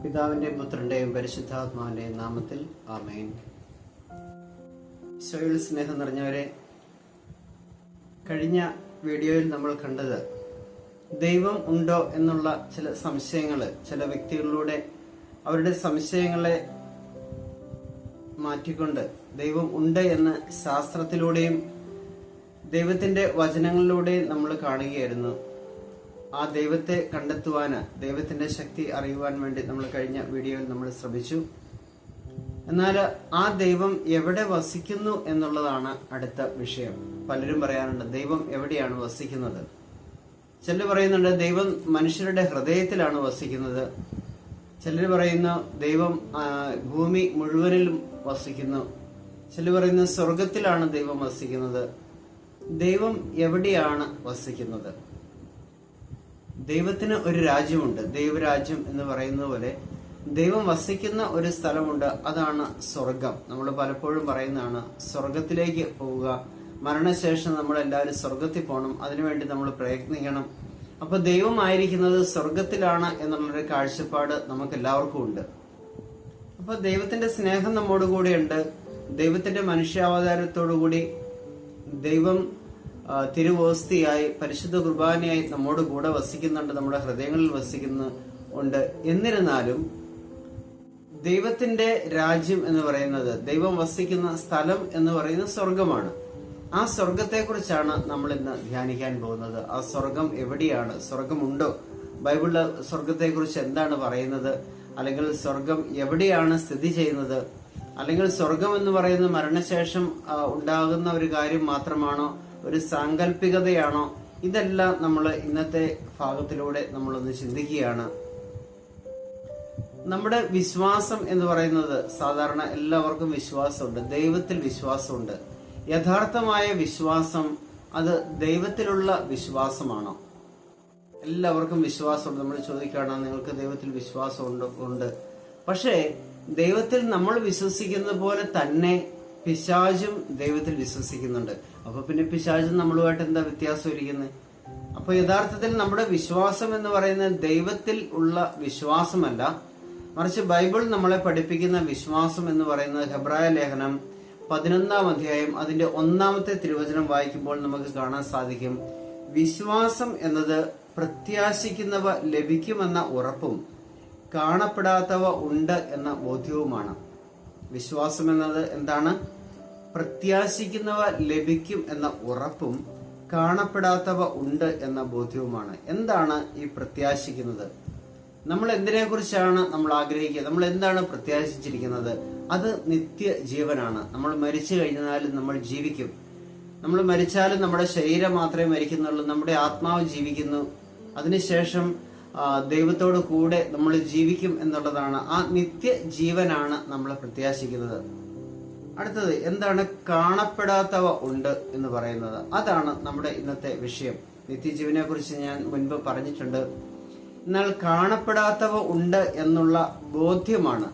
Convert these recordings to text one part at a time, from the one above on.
പിതാവിന്റെയും പുത്രന്റെയും പരിശുദ്ധാത്മാവിന്റെയും നാമത്തിൽ ആമേൻ. ഈശോയിൽ സ്നേഹം നിറഞ്ഞവരെ, കഴിഞ്ഞ വീഡിയോയിൽ നമ്മൾ കണ്ടത് ദൈവം ഉണ്ടോ എന്നുള്ള ചില സംശയങ്ങൾ, ചില വ്യക്തികളിലൂടെ അവരുടെ സംശയങ്ങളെ മാറ്റിക്കൊണ്ട് ദൈവം ഉണ്ട് എന്ന് ശാസ്ത്രത്തിലൂടെയും ദൈവത്തിന്റെ വചനങ്ങളിലൂടെയും നമ്മൾ കാണുകയായിരുന്നു. ആ ദൈവത്തെ കണ്ടെത്തുവാന്, ദൈവത്തിന്റെ ശക്തി അറിയുവാൻ വേണ്ടി നമ്മൾ കഴിഞ്ഞ വീഡിയോയിൽ നമ്മൾ ശ്രമിച്ചു. എന്നാൽ ആ ദൈവം എവിടെ വസിക്കുന്നു എന്നുള്ളതാണ് അടുത്ത വിഷയം. പലരും പറയാറുണ്ട് ദൈവം എവിടെയാണ് വസിക്കുന്നത്. ചിലർ പറയുന്നുണ്ട് ദൈവം മനുഷ്യരുടെ ഹൃദയത്തിലാണ് വസിക്കുന്നത്. ചിലർ പറയുന്നു ദൈവം ഭൂമി മുഴുവനിലും വസിക്കുന്നു. ചിലർ പറയുന്നു സ്വർഗത്തിലാണ് ദൈവം വസിക്കുന്നത്. ദൈവം എവിടെയാണ് വസിക്കുന്നത്? ദൈവത്തിന് ഒരു രാജ്യമുണ്ട്, ദൈവരാജ്യം എന്ന് പറയുന്നത് പോലെ ദൈവം വസിക്കുന്ന ഒരു സ്ഥലമുണ്ട്, അതാണ് സ്വർഗം. നമ്മൾ പലപ്പോഴും പറയുന്നതാണ് സ്വർഗത്തിലേക്ക് പോവുക, മരണശേഷം നമ്മൾ എല്ലാവരും സ്വർഗത്തിൽ പോകണം, അതിനുവേണ്ടി നമ്മൾ പ്രയത്നിക്കണം. അപ്പൊ ദൈവമായിരിക്കുന്നത് സ്വർഗത്തിലാണ് എന്നുള്ളൊരു കാഴ്ചപ്പാട് നമുക്ക് എല്ലാവർക്കും ഉണ്ട്. അപ്പൊ ദൈവത്തിന്റെ സ്നേഹം നമ്മോട് കൂടെയുണ്ട്. ദൈവത്തിന്റെ മനുഷ്യാവതാരത്തോടുകൂടി ദൈവം തിരുവോസ്തിയായി പരിശുദ്ധ കുർബാനയായി നമ്മോട് കൂടെ വസിക്കുന്നുണ്ട്, നമ്മുടെ ഹൃദയങ്ങളിൽ വസിക്കുന്നുണ്ട്. എന്നിരുന്നാലും ദൈവത്തിന്റെ രാജ്യം എന്ന് പറയുന്നത്, ദൈവം വസിക്കുന്ന സ്ഥലം എന്ന് പറയുന്നത് സ്വർഗമാണ്. ആ സ്വർഗത്തെ കുറിച്ചാണ് നമ്മൾ ഇന്ന് ധ്യാനിക്കാൻ പോകുന്നത്. ആ സ്വർഗം എവിടെയാണ്? സ്വർഗമുണ്ടോ? ബൈബിളിലെ സ്വർഗത്തെ കുറിച്ച് എന്താണ് പറയുന്നത്? അല്ലെങ്കിൽ സ്വർഗം എവിടെയാണ് സ്ഥിതി ചെയ്യുന്നത്? അല്ലെങ്കിൽ സ്വർഗം എന്ന് പറയുന്നത് മരണശേഷം ഉണ്ടാകുന്ന ഒരു കാര്യം മാത്രമാണോ, ഒരു സാങ്കല്പികതയാണോ? ഇതെല്ലാം നമ്മൾ ഇന്നത്തെ ഭാഗത്തിലൂടെ നമ്മളൊന്ന് ചിന്തിക്കുകയാണ്. നമ്മുടെ വിശ്വാസം എന്ന് പറയുന്നത്, സാധാരണ എല്ലാവർക്കും വിശ്വാസമുണ്ട്, ദൈവത്തിൽ വിശ്വാസമുണ്ട്. യഥാർത്ഥമായ വിശ്വാസം അത് ദൈവത്തിലുള്ള വിശ്വാസമാണോ? എല്ലാവർക്കും വിശ്വാസമുണ്ട്. നമ്മൾ ചോദിക്കുകയാണ് നിങ്ങൾക്ക് ദൈവത്തിൽ വിശ്വാസമുണ്ടോ? ഉണ്ട്. പക്ഷേ ദൈവത്തിൽ നമ്മൾ വിശ്വസിക്കുന്ന പോലെ തന്നെ പിശാചും ദൈവത്തിൽ വിശ്വസിക്കുന്നുണ്ട്. അപ്പൊ പിന്നെ പിശാചും നമ്മളുമായിട്ട് എന്താ വ്യത്യാസം ഇരിക്കുന്നത്? അപ്പൊ യഥാർത്ഥത്തിൽ നമ്മുടെ വിശ്വാസം എന്ന് പറയുന്നത് ദൈവത്തിൽ ഉള്ള വിശ്വാസമല്ല, മറിച്ച് ബൈബിൾ നമ്മളെ പഠിപ്പിക്കുന്ന വിശ്വാസം എന്ന് പറയുന്നത് ഹെബ്രായ ലേഖനം 11-ാം അധ്യായം അതിന്റെ 1-ാമത്തെ തിരുവചനം വായിക്കുമ്പോൾ നമുക്ക് കാണാൻ സാധിക്കും, വിശ്വാസം എന്നത് പ്രത്യാശിക്കുന്നവ ലഭിക്കുമെന്ന ഉറപ്പും കാണപ്പെടാത്തവ ഉണ്ട് എന്ന ബോധ്യവുമാണ്. വിശ്വാസം എന്നത് എന്താണ്? പ്രത്യാശിക്കുന്നവ ലഭിക്കും എന്ന ഉറപ്പും കാണപ്പെടാത്തവ ഉണ്ട് എന്ന ബോധ്യവുമാണ്. എന്താണ് ഈ പ്രത്യാശിക്കുന്നത്? നമ്മൾ എന്തിനെ കുറിച്ചാണ് നമ്മൾ ആഗ്രഹിക്കുക? നമ്മൾ എന്താണ് പ്രത്യാശിച്ചിരിക്കുന്നത്? അത് നിത്യജീവനാണ്. നമ്മൾ മരിച്ചു കഴിഞ്ഞാലും നമ്മൾ ജീവിക്കും. നമ്മൾ മരിച്ചാലും നമ്മുടെ ശരീരം മാത്രമേ മരിക്കുന്നുള്ളൂ, നമ്മുടെ ആത്മാവ് ജീവിക്കുന്നു. അതിനുശേഷം ദൈവത്തോട് കൂടെ നമ്മൾ ജീവിക്കും എന്നുള്ളതാണ്. ആ നിത്യജീവനാണ് നമ്മൾ പ്രത്യാശിക്കുന്നത്. അടുത്തത് എന്താണ്? കാണപ്പെടാത്തവ ഉണ്ട് എന്ന് പറയുന്നത്. അതാണ് നമ്മുടെ ഇന്നത്തെ വിഷയം. നിത്യജീവനെ കുറിച്ച് ഞാൻ മുൻപ് പറഞ്ഞിട്ടുണ്ട്. എന്നാൽ കാണപ്പെടാത്തവ ഉണ്ട് എന്നുള്ള ബോധ്യമാണ്.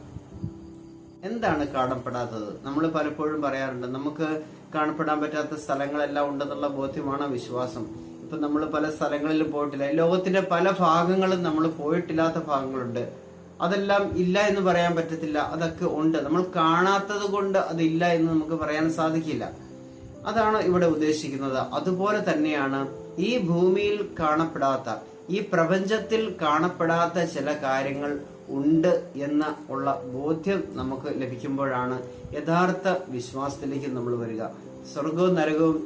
എന്താണ് കാണപ്പെടാത്തത്? നമ്മൾ പലപ്പോഴും പറയാറുണ്ട് നമുക്ക് കാണപ്പെടാൻ പറ്റാത്ത സ്ഥലങ്ങളെല്ലാം ഉണ്ടെന്നുള്ള ബോധ്യമാണ് വിശ്വാസം. ഇപ്പൊ നമ്മൾ പല സ്ഥലങ്ങളിലും പോയിട്ടില്ല, ലോകത്തിന്റെ പല ഭാഗങ്ങളും നമ്മൾ പോയിട്ടില്ലാത്ത ഭാഗങ്ങളുണ്ട്. അതെല്ലാം ഇല്ല എന്ന് പറയാൻ പറ്റത്തില്ല, അതൊക്കെ ഉണ്ട്. നമ്മൾ കാണാത്തത് കൊണ്ട് അതില്ല എന്ന് നമുക്ക് പറയാൻ സാധിക്കില്ല. അതാണ് ഇവിടെ ഉദ്ദേശിക്കുന്നത്. അതുപോലെ തന്നെയാണ് ഈ ഭൂമിയിൽ കാണപ്പെടാത്ത, ഈ പ്രപഞ്ചത്തിൽ കാണപ്പെടാത്ത ചില കാര്യങ്ങൾ ഉണ്ട് എന്ന ഉള്ള ബോധ്യം നമുക്ക് ലഭിക്കുമ്പോഴാണ് യഥാർത്ഥ വിശ്വാസത്തിലേക്ക് നമ്മൾ വരിക. സ്വർഗവും നരകവും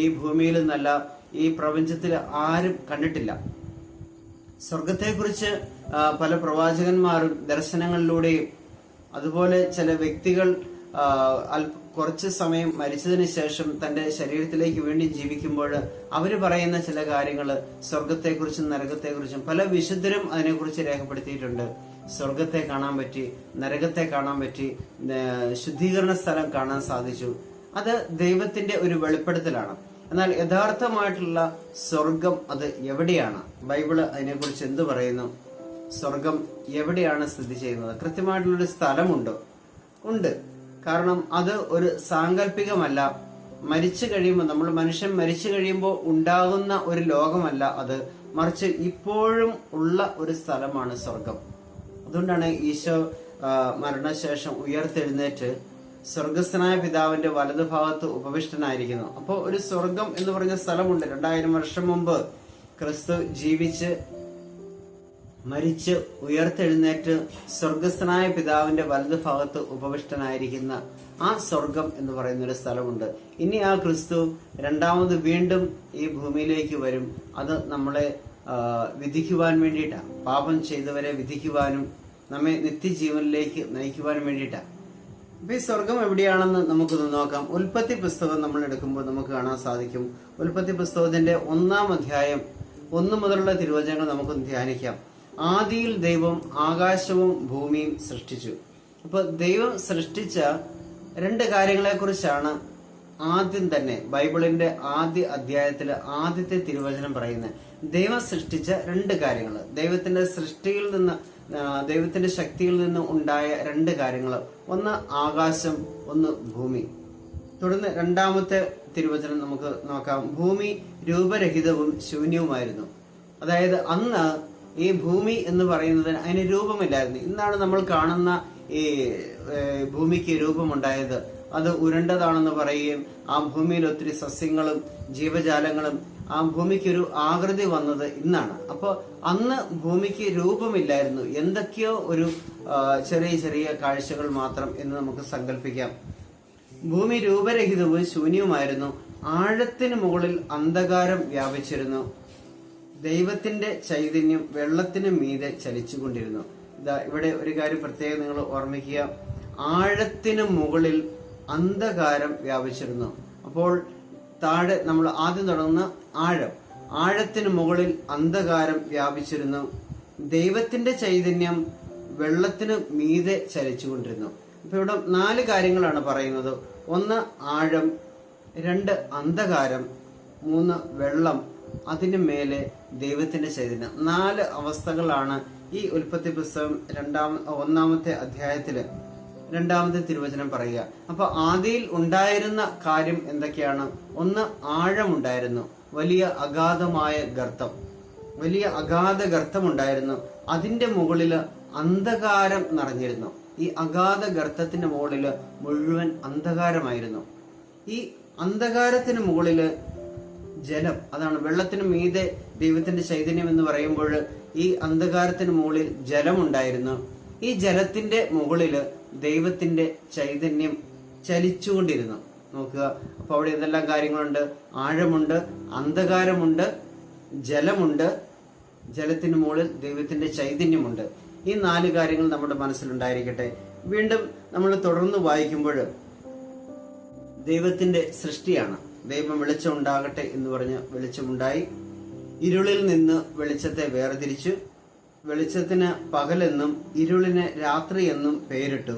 ഈ ഭൂമിയിൽ നിന്നല്ല, ഈ പ്രപഞ്ചത്തിൽ ആരും കണ്ടിട്ടില്ല. സ്വർഗത്തെക്കുറിച്ച് പല പ്രവാചകന്മാരും ദർശനങ്ങളിലൂടെയും, അതുപോലെ ചില വ്യക്തികൾ കുറച്ച് സമയം മരിച്ചതിന് ശേഷം തന്റെ ശരീരത്തിലേക്ക് വേണ്ടി ജീവിക്കുമ്പോൾ അവര് പറയുന്ന ചില കാര്യങ്ങൾ സ്വർഗത്തെക്കുറിച്ചും നരകത്തെക്കുറിച്ചും പല വിശുദ്ധരും അതിനെക്കുറിച്ച് രേഖപ്പെടുത്തിയിട്ടുണ്ട്. സ്വർഗത്തെ കാണാൻ പറ്റി, നരകത്തെ കാണാൻ പറ്റി, ശുദ്ധീകരണ സ്ഥലം കാണാൻ സാധിച്ചു. അത് ദൈവത്തിന്റെ ഒരു വെളിപ്പെടുത്തലാണ്. എന്നാൽ യഥാർത്ഥമായിട്ടുള്ള സ്വർഗം അത് എവിടെയാണ്? ബൈബിള് അതിനെക്കുറിച്ച് എന്ത് പറയുന്നു? സ്വർഗം എവിടെയാണ് സ്ഥിതി ചെയ്യുന്നത്? കൃത്യമായിട്ടുള്ളൊരു സ്ഥലമുണ്ടോ? ഉണ്ട്. കാരണം അത് ഒരു സാങ്കല്പികമല്ല. മരിച്ചു കഴിയുമ്പോൾ, മനുഷ്യൻ മരിച്ചു കഴിയുമ്പോൾ ഉണ്ടാകുന്ന ഒരു ലോകമല്ല അത്, മറിച്ച് ഇപ്പോഴും ഉള്ള ഒരു സ്ഥലമാണ് സ്വർഗം. അതുകൊണ്ടാണ് ഈശോ മരണശേഷം ഉയർത്തെഴുന്നേറ്റ് സ്വർഗസ്ഥനായ പിതാവിന്റെ വലതുഭാഗത്ത് ഉപവിഷ്ടനായിരിക്കുന്നു. അപ്പോൾ ഒരു സ്വർഗം എന്ന് പറഞ്ഞ സ്ഥലമുണ്ട്. 2000 വർഷം മുമ്പ് ക്രിസ്തു ജീവിച്ച് മരിച്ച് ഉയർത്തെഴുന്നേറ്റ് സ്വർഗസ്ഥനായ പിതാവിന്റെ വലതുഭാഗത്ത് ഉപവിഷ്ടനായിരിക്കുന്ന ആ സ്വർഗം എന്ന് പറയുന്ന ഒരു സ്ഥലമുണ്ട്. ഇനി ആ ക്രിസ്തു രണ്ടാമത് വീണ്ടും ഈ ഭൂമിയിലേക്ക് വരും. അത് നമ്മളെ വിധിക്കുവാൻ വേണ്ടിയിട്ടാണ്. പാപം ചെയ്തവരെ വിധിക്കുവാനും നമ്മെ നിത്യജീവനിലേക്ക് നയിക്കുവാനും വേണ്ടിയിട്ടാണ്. അപ്പൊ ഈ സ്വർഗം എവിടെയാണെന്ന് നമുക്കൊന്ന് നോക്കാം. ഉൽപ്പത്തി പുസ്തകം നമ്മൾ എടുക്കുമ്പോൾ നമുക്ക് കാണാൻ സാധിക്കും. ഉൽപ്പത്തി പുസ്തകത്തിന്റെ 1-ാം അധ്യായം 1 മുതലുള്ള തിരുവചനങ്ങൾ നമുക്കൊന്ന് ധ്യാനിക്കാം. ആദിയിൽ ദൈവം ആകാശവും ഭൂമിയും സൃഷ്ടിച്ചു. അപ്പൊ ദൈവം സൃഷ്ടിച്ച 2 കാര്യങ്ങളെ കുറിച്ചാണ് ആദ്യം തന്നെ ബൈബിളിന്റെ ആദ്യ അധ്യായത്തില് ആദ്യത്തെ തിരുവചനം പറയുന്നത്. ദൈവം സൃഷ്ടിച്ച 2 കാര്യങ്ങൾ, ദൈവത്തിന്റെ സൃഷ്ടിയിൽ നിന്ന്, ദൈവത്തിന്റെ ശക്തിയിൽ നിന്ന് ഉണ്ടായ 2 കാര്യങ്ങൾ. ഒന്ന് ആകാശം, ഒന്ന് ഭൂമി. തുടർന്ന് 2-ാമത്തെ തിരുവചനം നമുക്ക് നോക്കാം. ഭൂമി രൂപരഹിതവും ശൂന്യവുമായിരുന്നു. അതായത് അന്ന് ഈ ഭൂമി എന്ന് പറയുന്നത് അതിന് രൂപമില്ലായിരുന്നു. ഇന്നാണ് നമ്മൾ കാണുന്ന ഈ ഭൂമിക്ക് രൂപമുണ്ടായത്. അത് ഉരുണ്ടതാണെന്ന് പറയുകയും ആ ഭൂമിയിൽ ഒത്തിരി സസ്യങ്ങളും ജീവജാലങ്ങളും ആ ഭൂമിക്കൊരു ആകൃതി വന്നത് ഇന്നാണ്. അപ്പോൾ അന്ന് ഭൂമിക്ക് രൂപമില്ലായിരുന്നു. എന്തൊക്കെയോ ഒരു ചെറിയ ചെറിയ കാഴ്ചകൾ മാത്രം എന്ന് നമുക്ക് സങ്കല്പിക്കാം. ഭൂമി രൂപരഹിതവും ശൂന്യവുമായിരുന്നു. ആഴത്തിന് മുകളിൽ അന്ധകാരം വ്യാപിച്ചിരുന്നു. ദൈവത്തിന്റെ ചൈതന്യം വെള്ളത്തിന് മീതെ ചലിച്ചുകൊണ്ടിരുന്നു. ഇതാ ഇവിടെ ഒരു കാര്യം പ്രത്യേകം നിങ്ങൾ ഓർമ്മിക്കുക. ആഴത്തിന് മുകളിൽ അന്ധകാരം വ്യാപിച്ചിരുന്നു. അപ്പോൾ താഴെ നമ്മൾ ആദ്യം തുടങ്ങുന്ന ആഴം. ആഴത്തിന് മുകളിൽ അന്ധകാരം വ്യാപിച്ചിരുന്നു. ദൈവത്തിന്റെ ചൈതന്യം വെള്ളത്തിന് മീതെ ചലിച്ചുകൊണ്ടിരുന്നു. അപ്പൊ ഇവിടെ 4 കാര്യങ്ങളാണ് പറയുന്നത്. 1 ആഴം, 2 അന്ധകാരം, 3 വെള്ളം, അതിന് മേലെ ദൈവത്തിന്റെ ചൈതന്യം. 4 അവസ്ഥകളാണ് ഈ ഉൽപ്പത്തി പുസ്തകം 1-ാമത്തെ അധ്യായത്തില് 2-ാമത്തെ തിരുവചനം പറയുക. അപ്പൊ ആദിയിൽ ഉണ്ടായിരുന്ന കാര്യം എന്തൊക്കെയാണ്? 1 ആഴമുണ്ടായിരുന്നു, വലിയ അഗാധമായ ഗർത്തം, വലിയ അഗാധ ഗർത്തമുണ്ടായിരുന്നു. അതിന്റെ മുകളില് അന്ധകാരം നിറഞ്ഞിരുന്നു. ഈ അഗാധ ഗർത്തത്തിന്റെ മുകളില് മുഴുവൻ അന്ധകാരമായിരുന്നു. ഈ അന്ധകാരത്തിന് മുകളില് ജലം, അതാണ് വെള്ളത്തിന് മീതെ ദൈവത്തിന്റെ ചൈതന്യം എന്ന് പറയുമ്പോൾ ഈ അന്ധകാരത്തിന് മുകളിൽ ജലമുണ്ടായിരുന്നു. ഈ ജലത്തിന്റെ മുകളില് ദൈവത്തിന്റെ ചൈതന്യം ചലിച്ചുകൊണ്ടിരുന്നു. നോക്കുക, അപ്പൊ അവിടെ എന്തെല്ലാം കാര്യങ്ങളുണ്ട്? ആഴമുണ്ട്, അന്ധകാരമുണ്ട്, ജലമുണ്ട്, ജലത്തിന് മുകളിൽ ദൈവത്തിന്റെ ചൈതന്യമുണ്ട്. ഈ 4 കാര്യങ്ങൾ നമ്മുടെ മനസ്സിലുണ്ടായിരിക്കട്ടെ. വീണ്ടും നമ്മൾ തുടർന്ന് വായിക്കുമ്പോൾ ദൈവത്തിന്റെ സൃഷ്ടിയാണ്. ദൈവം വെളിച്ചം ഉണ്ടാകട്ടെ എന്ന് പറഞ്ഞ് വെളിച്ചമുണ്ടായി. ഇരുളിൽ നിന്ന് വെളിച്ചത്തെ വേർതിരിച്ചു. വെളിച്ചത്തിന് പകലെന്നും ഇരുളിന് രാത്രി എന്നും പേരിട്ടു.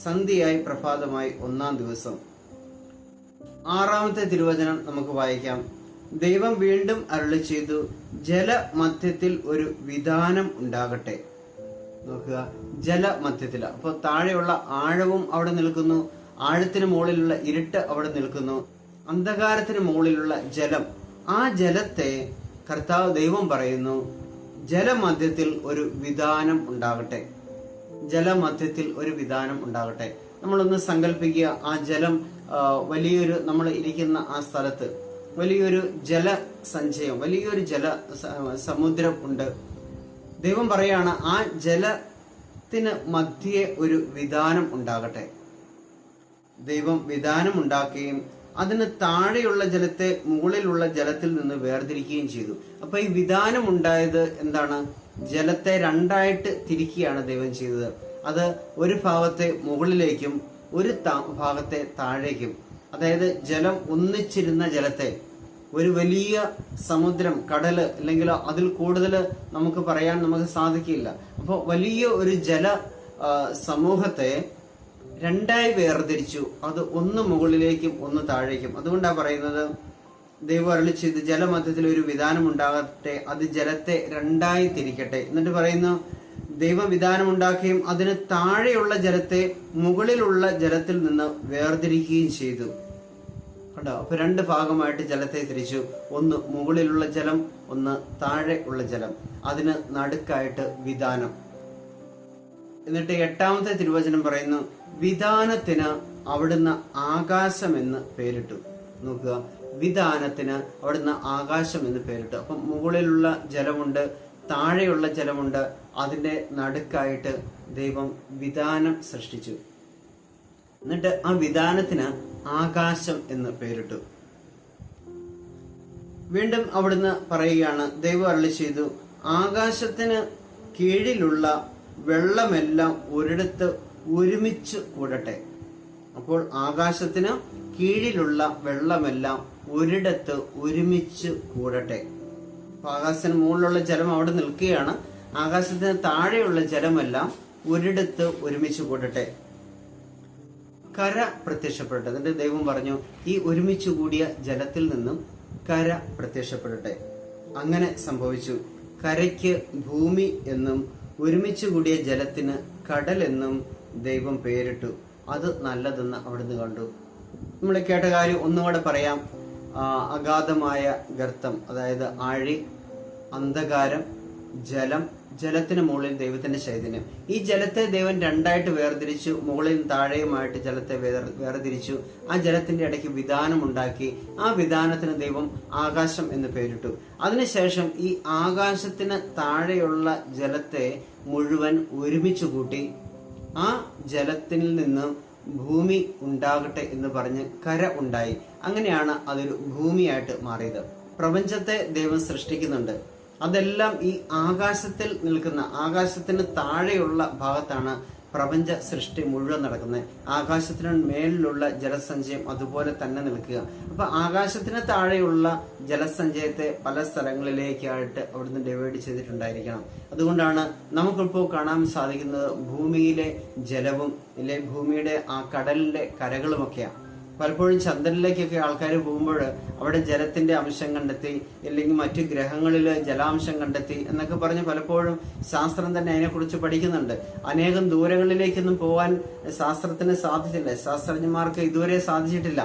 സന്ധ്യയായി പ്രഭാതമായി 1-ാം ദിവസം. 6-ാമത്തെ തിരുവചനം നമുക്ക് വായിക്കാം. ദൈവം വീണ്ടും അരുളി ചെയ്തു, ജലമധ്യത്തിൽ ഒരു വിധാനം ഉണ്ടാകട്ടെ. നോക്കുക, ജലമധ്യത്തിൽ. അപ്പോൾ താഴെയുള്ള ആഴവും അവിടെ നിൽക്കുന്നു, ആഴത്തിന് മുകളിലുള്ള ഇരുട്ട് അവിടെ നിൽക്കുന്നു, അന്ധകാരത്തിന് മുകളിലുള്ള ജലം. ആ ജലത്തെ കർത്താവ് ദൈവം പറയുന്നു, ജലമധ്യത്തിൽ ഒരു വിധാനം ഉണ്ടാകട്ടെ. ജലമധ്യത്തിൽ ഒരു വിധാനം ഉണ്ടാകട്ടെ. നമ്മളൊന്ന് സങ്കല്പിക്കുക, ആ ജലം വലിയൊരു, നമ്മൾ ഇരിക്കുന്ന ആ സ്ഥലത്ത് വലിയൊരു ജലസഞ്ചയം, വലിയൊരു സമുദ്രം ഉണ്ട്. ദൈവം പറയാണ്, ആ ജലത്തിന് മധ്യേ ഒരു വിധാനം ഉണ്ടാകട്ടെ. ദൈവം വിധാനം ഉണ്ടാക്കുകയും അതിന് താഴെയുള്ള ജലത്തെ മുകളിലുള്ള ജലത്തിൽ നിന്ന് വേർതിരിക്കുകയും ചെയ്തു. അപ്പൊ ഈ വിധാനം ഉണ്ടായത് എന്താണ്? ജലത്തെ 2ആയിട്ട് തിരിക്കുകയാണ് ദൈവം ചെയ്തത്. അത് ഒരു ഭാഗത്തെ മുകളിലേക്കും ഒരു ഭാഗത്തെ താഴേക്കും. അതായത് ജലം ഒന്നിച്ചിരുന്ന ജലത്തെ, ഒരു വലിയ സമുദ്രം, കടല്, അല്ലെങ്കിൽ അതിൽ കൂടുതൽ നമുക്ക് പറയാൻ നമുക്ക് സാധിക്കില്ല. അപ്പോൾ വലിയ ഒരു ജല സമൂഹത്തെ 2ആയി വേർതിരിച്ചു. അത് ഒന്ന് മുകളിലേക്കും ഒന്ന് താഴേക്കും. അതുകൊണ്ടാണ് പറയുന്നത്, ദൈവം അരുളി ചെയ്ത് ജലമധ്യത്തിൽ ഒരു വിധാനം ഉണ്ടാകട്ടെ, അത് ജലത്തെ 2ആയി തിരിക്കട്ടെ. എന്നിട്ട് പറയുന്നു, ദൈവം വിധാനം ഉണ്ടാക്കുകയും അതിന് താഴെയുള്ള ജലത്തെ മുകളിലുള്ള ജലത്തിൽ നിന്ന് വേർതിരിക്കുകയും ചെയ്തു. കണ്ടോ? അപ്പൊ 2 ഭാഗമായിട്ട് ജലത്തെ തിരിച്ചു. ഒന്ന് മുകളിലുള്ള ജലം, ഒന്ന് താഴെ ഉള്ള ജലം. അതിന് നടുക്കായിട്ട് വിധാനം. എന്നിട്ട് 8-ാമത്തെ തിരുവചനം പറയുന്നു, വിധാനത്തിന് അവിടുന്ന് ആകാശം എന്ന് പേരിട്ടു. നോക്കുക, വിധാനത്തിന് അവിടുന്ന് ആകാശം എന്ന് പേരിട്ടു. അപ്പം മുകളിലുള്ള ജലമുണ്ട്, താഴെയുള്ള ജലമുണ്ട്, അതിന്റെ നടുക്കായിട്ട് ദൈവം വിധാനം സൃഷ്ടിച്ചു. എന്നിട്ട് ആ വിധാനത്തിന് ആകാശം എന്ന് പേരിട്ടു. വീണ്ടും അവിടുന്ന് പറയുകയാണ്, ദൈവം അരുളി ചെയ്തു, ആകാശത്തിന് കീഴിലുള്ള വെള്ളമെല്ലാം ഒരിടത്ത് ഒരുമിച്ച് കൂടട്ടെ. അപ്പോൾ ആകാശത്തിന് കീഴിലുള്ള വെള്ളമെല്ലാം ഒരിടത്ത് ഒരുമിച്ച് കൂടട്ടെ. അപ്പൊ ആകാശത്തിന് മുകളിലുള്ള ജലം അവിടെ നിൽക്കുകയാണ്, ആകാശത്തിന് താഴെയുള്ള ജലമെല്ലാം ഒരിടത്ത് ഒരുമിച്ച് കൂടട്ടെ. കര പ്രത്യക്ഷപ്പെടട്ടെ. എന്നിട്ട് ദൈവം പറഞ്ഞു, ഈ ഒരുമിച്ച് കൂടിയ ജലത്തിൽ നിന്നും കര പ്രത്യക്ഷപ്പെടട്ടെ. അങ്ങനെ സംഭവിച്ചു. കരയ്ക്ക് ഭൂമി എന്നും ഒരുമിച്ച് കൂടിയ ജലത്തിന് കടൽ എന്നും ദൈവം പേരിട്ടു. അത് നല്ലതെന്ന് അവിടുന്ന് കണ്ടു. നമ്മൾ കേട്ട കാര്യം ഒന്നുകൂടെ പറയാം. അഗാധമായ ഗർത്തം, അതായത് ആഴി, അന്ധകാരം, ജലം, ജലത്തിന് മുകളിൽ ദൈവത്തിന്റെ ചൈതന്യം. ഈ ജലത്തെ ദൈവം രണ്ടായിട്ട് വേർതിരിച്ചു, മുകളിൽ താഴെയുമായിട്ട് ജലത്തെ വേർതിരിച്ചു. ആ ജലത്തിന്റെ ഇടയ്ക്ക് വിധാനം ഉണ്ടാക്കി. ആ വിധാനത്തിന് ദൈവം ആകാശം എന്ന് പേരിട്ടു. അതിനുശേഷം ഈ ആകാശത്തിന് താഴെയുള്ള ജലത്തെ മുഴുവൻ ഒരുമിച്ച് കൂട്ടി. ആ ജലത്തിൽ നിന്ന് ഭൂമി ഉണ്ടാകട്ടെ എന്ന് പറഞ്ഞ് കര ഉണ്ടായി. അങ്ങനെയാണ് അതൊരു ഭൂമിയായിട്ട് മാറിയത്. പ്രപഞ്ചത്തെ ദൈവം സൃഷ്ടിക്കുന്നുണ്ട്. അതെല്ലാം ഈ ആകാശത്തിൽ നിൽക്കുന്ന, ആകാശത്തിന് താഴെയുള്ള ഭാഗത്താണ് പ്രപഞ്ച സൃഷ്ടി മുഴുവൻ നടക്കുന്നത്. ആകാശത്തിന് മേലിലുള്ള ജലസഞ്ചയം അതുപോലെ തന്നെ നിൽക്കുക. അപ്പൊ ആകാശത്തിന് താഴെയുള്ള ജലസഞ്ചയത്തെ പല സ്ഥലങ്ങളിലേക്കായിട്ട് അവിടുന്ന് ഡിവൈഡ് ചെയ്തിട്ടുണ്ടായിരിക്കണം. അതുകൊണ്ടാണ് നമുക്കിപ്പോൾ കാണാൻ സാധിക്കുന്നത് ഭൂമിയിലെ ജലവും ഇല്ലെ ഭൂമിയുടെ ആ കടലിന്റെ കരകളുമൊക്കെയാണ്. പലപ്പോഴും ചന്ദ്രനിലേക്കൊക്കെ ആൾക്കാർ പോകുമ്പോൾ അവിടെ ജലത്തിന്റെ അംശം കണ്ടെത്തി, അല്ലെങ്കിൽ മറ്റു ഗ്രഹങ്ങളിൽ ജലാംശം കണ്ടെത്തി എന്നൊക്കെ പറഞ്ഞ് പലപ്പോഴും ശാസ്ത്രം തന്നെ അതിനെക്കുറിച്ച് പഠിക്കുന്നുണ്ട്. അനേകം ദൂരങ്ങളിലേക്കൊന്നും പോകാൻ ശാസ്ത്രത്തിന് സാധിച്ചില്ല, ശാസ്ത്രജ്ഞന്മാർക്ക് ഇതുവരെ സാധിച്ചിട്ടില്ല.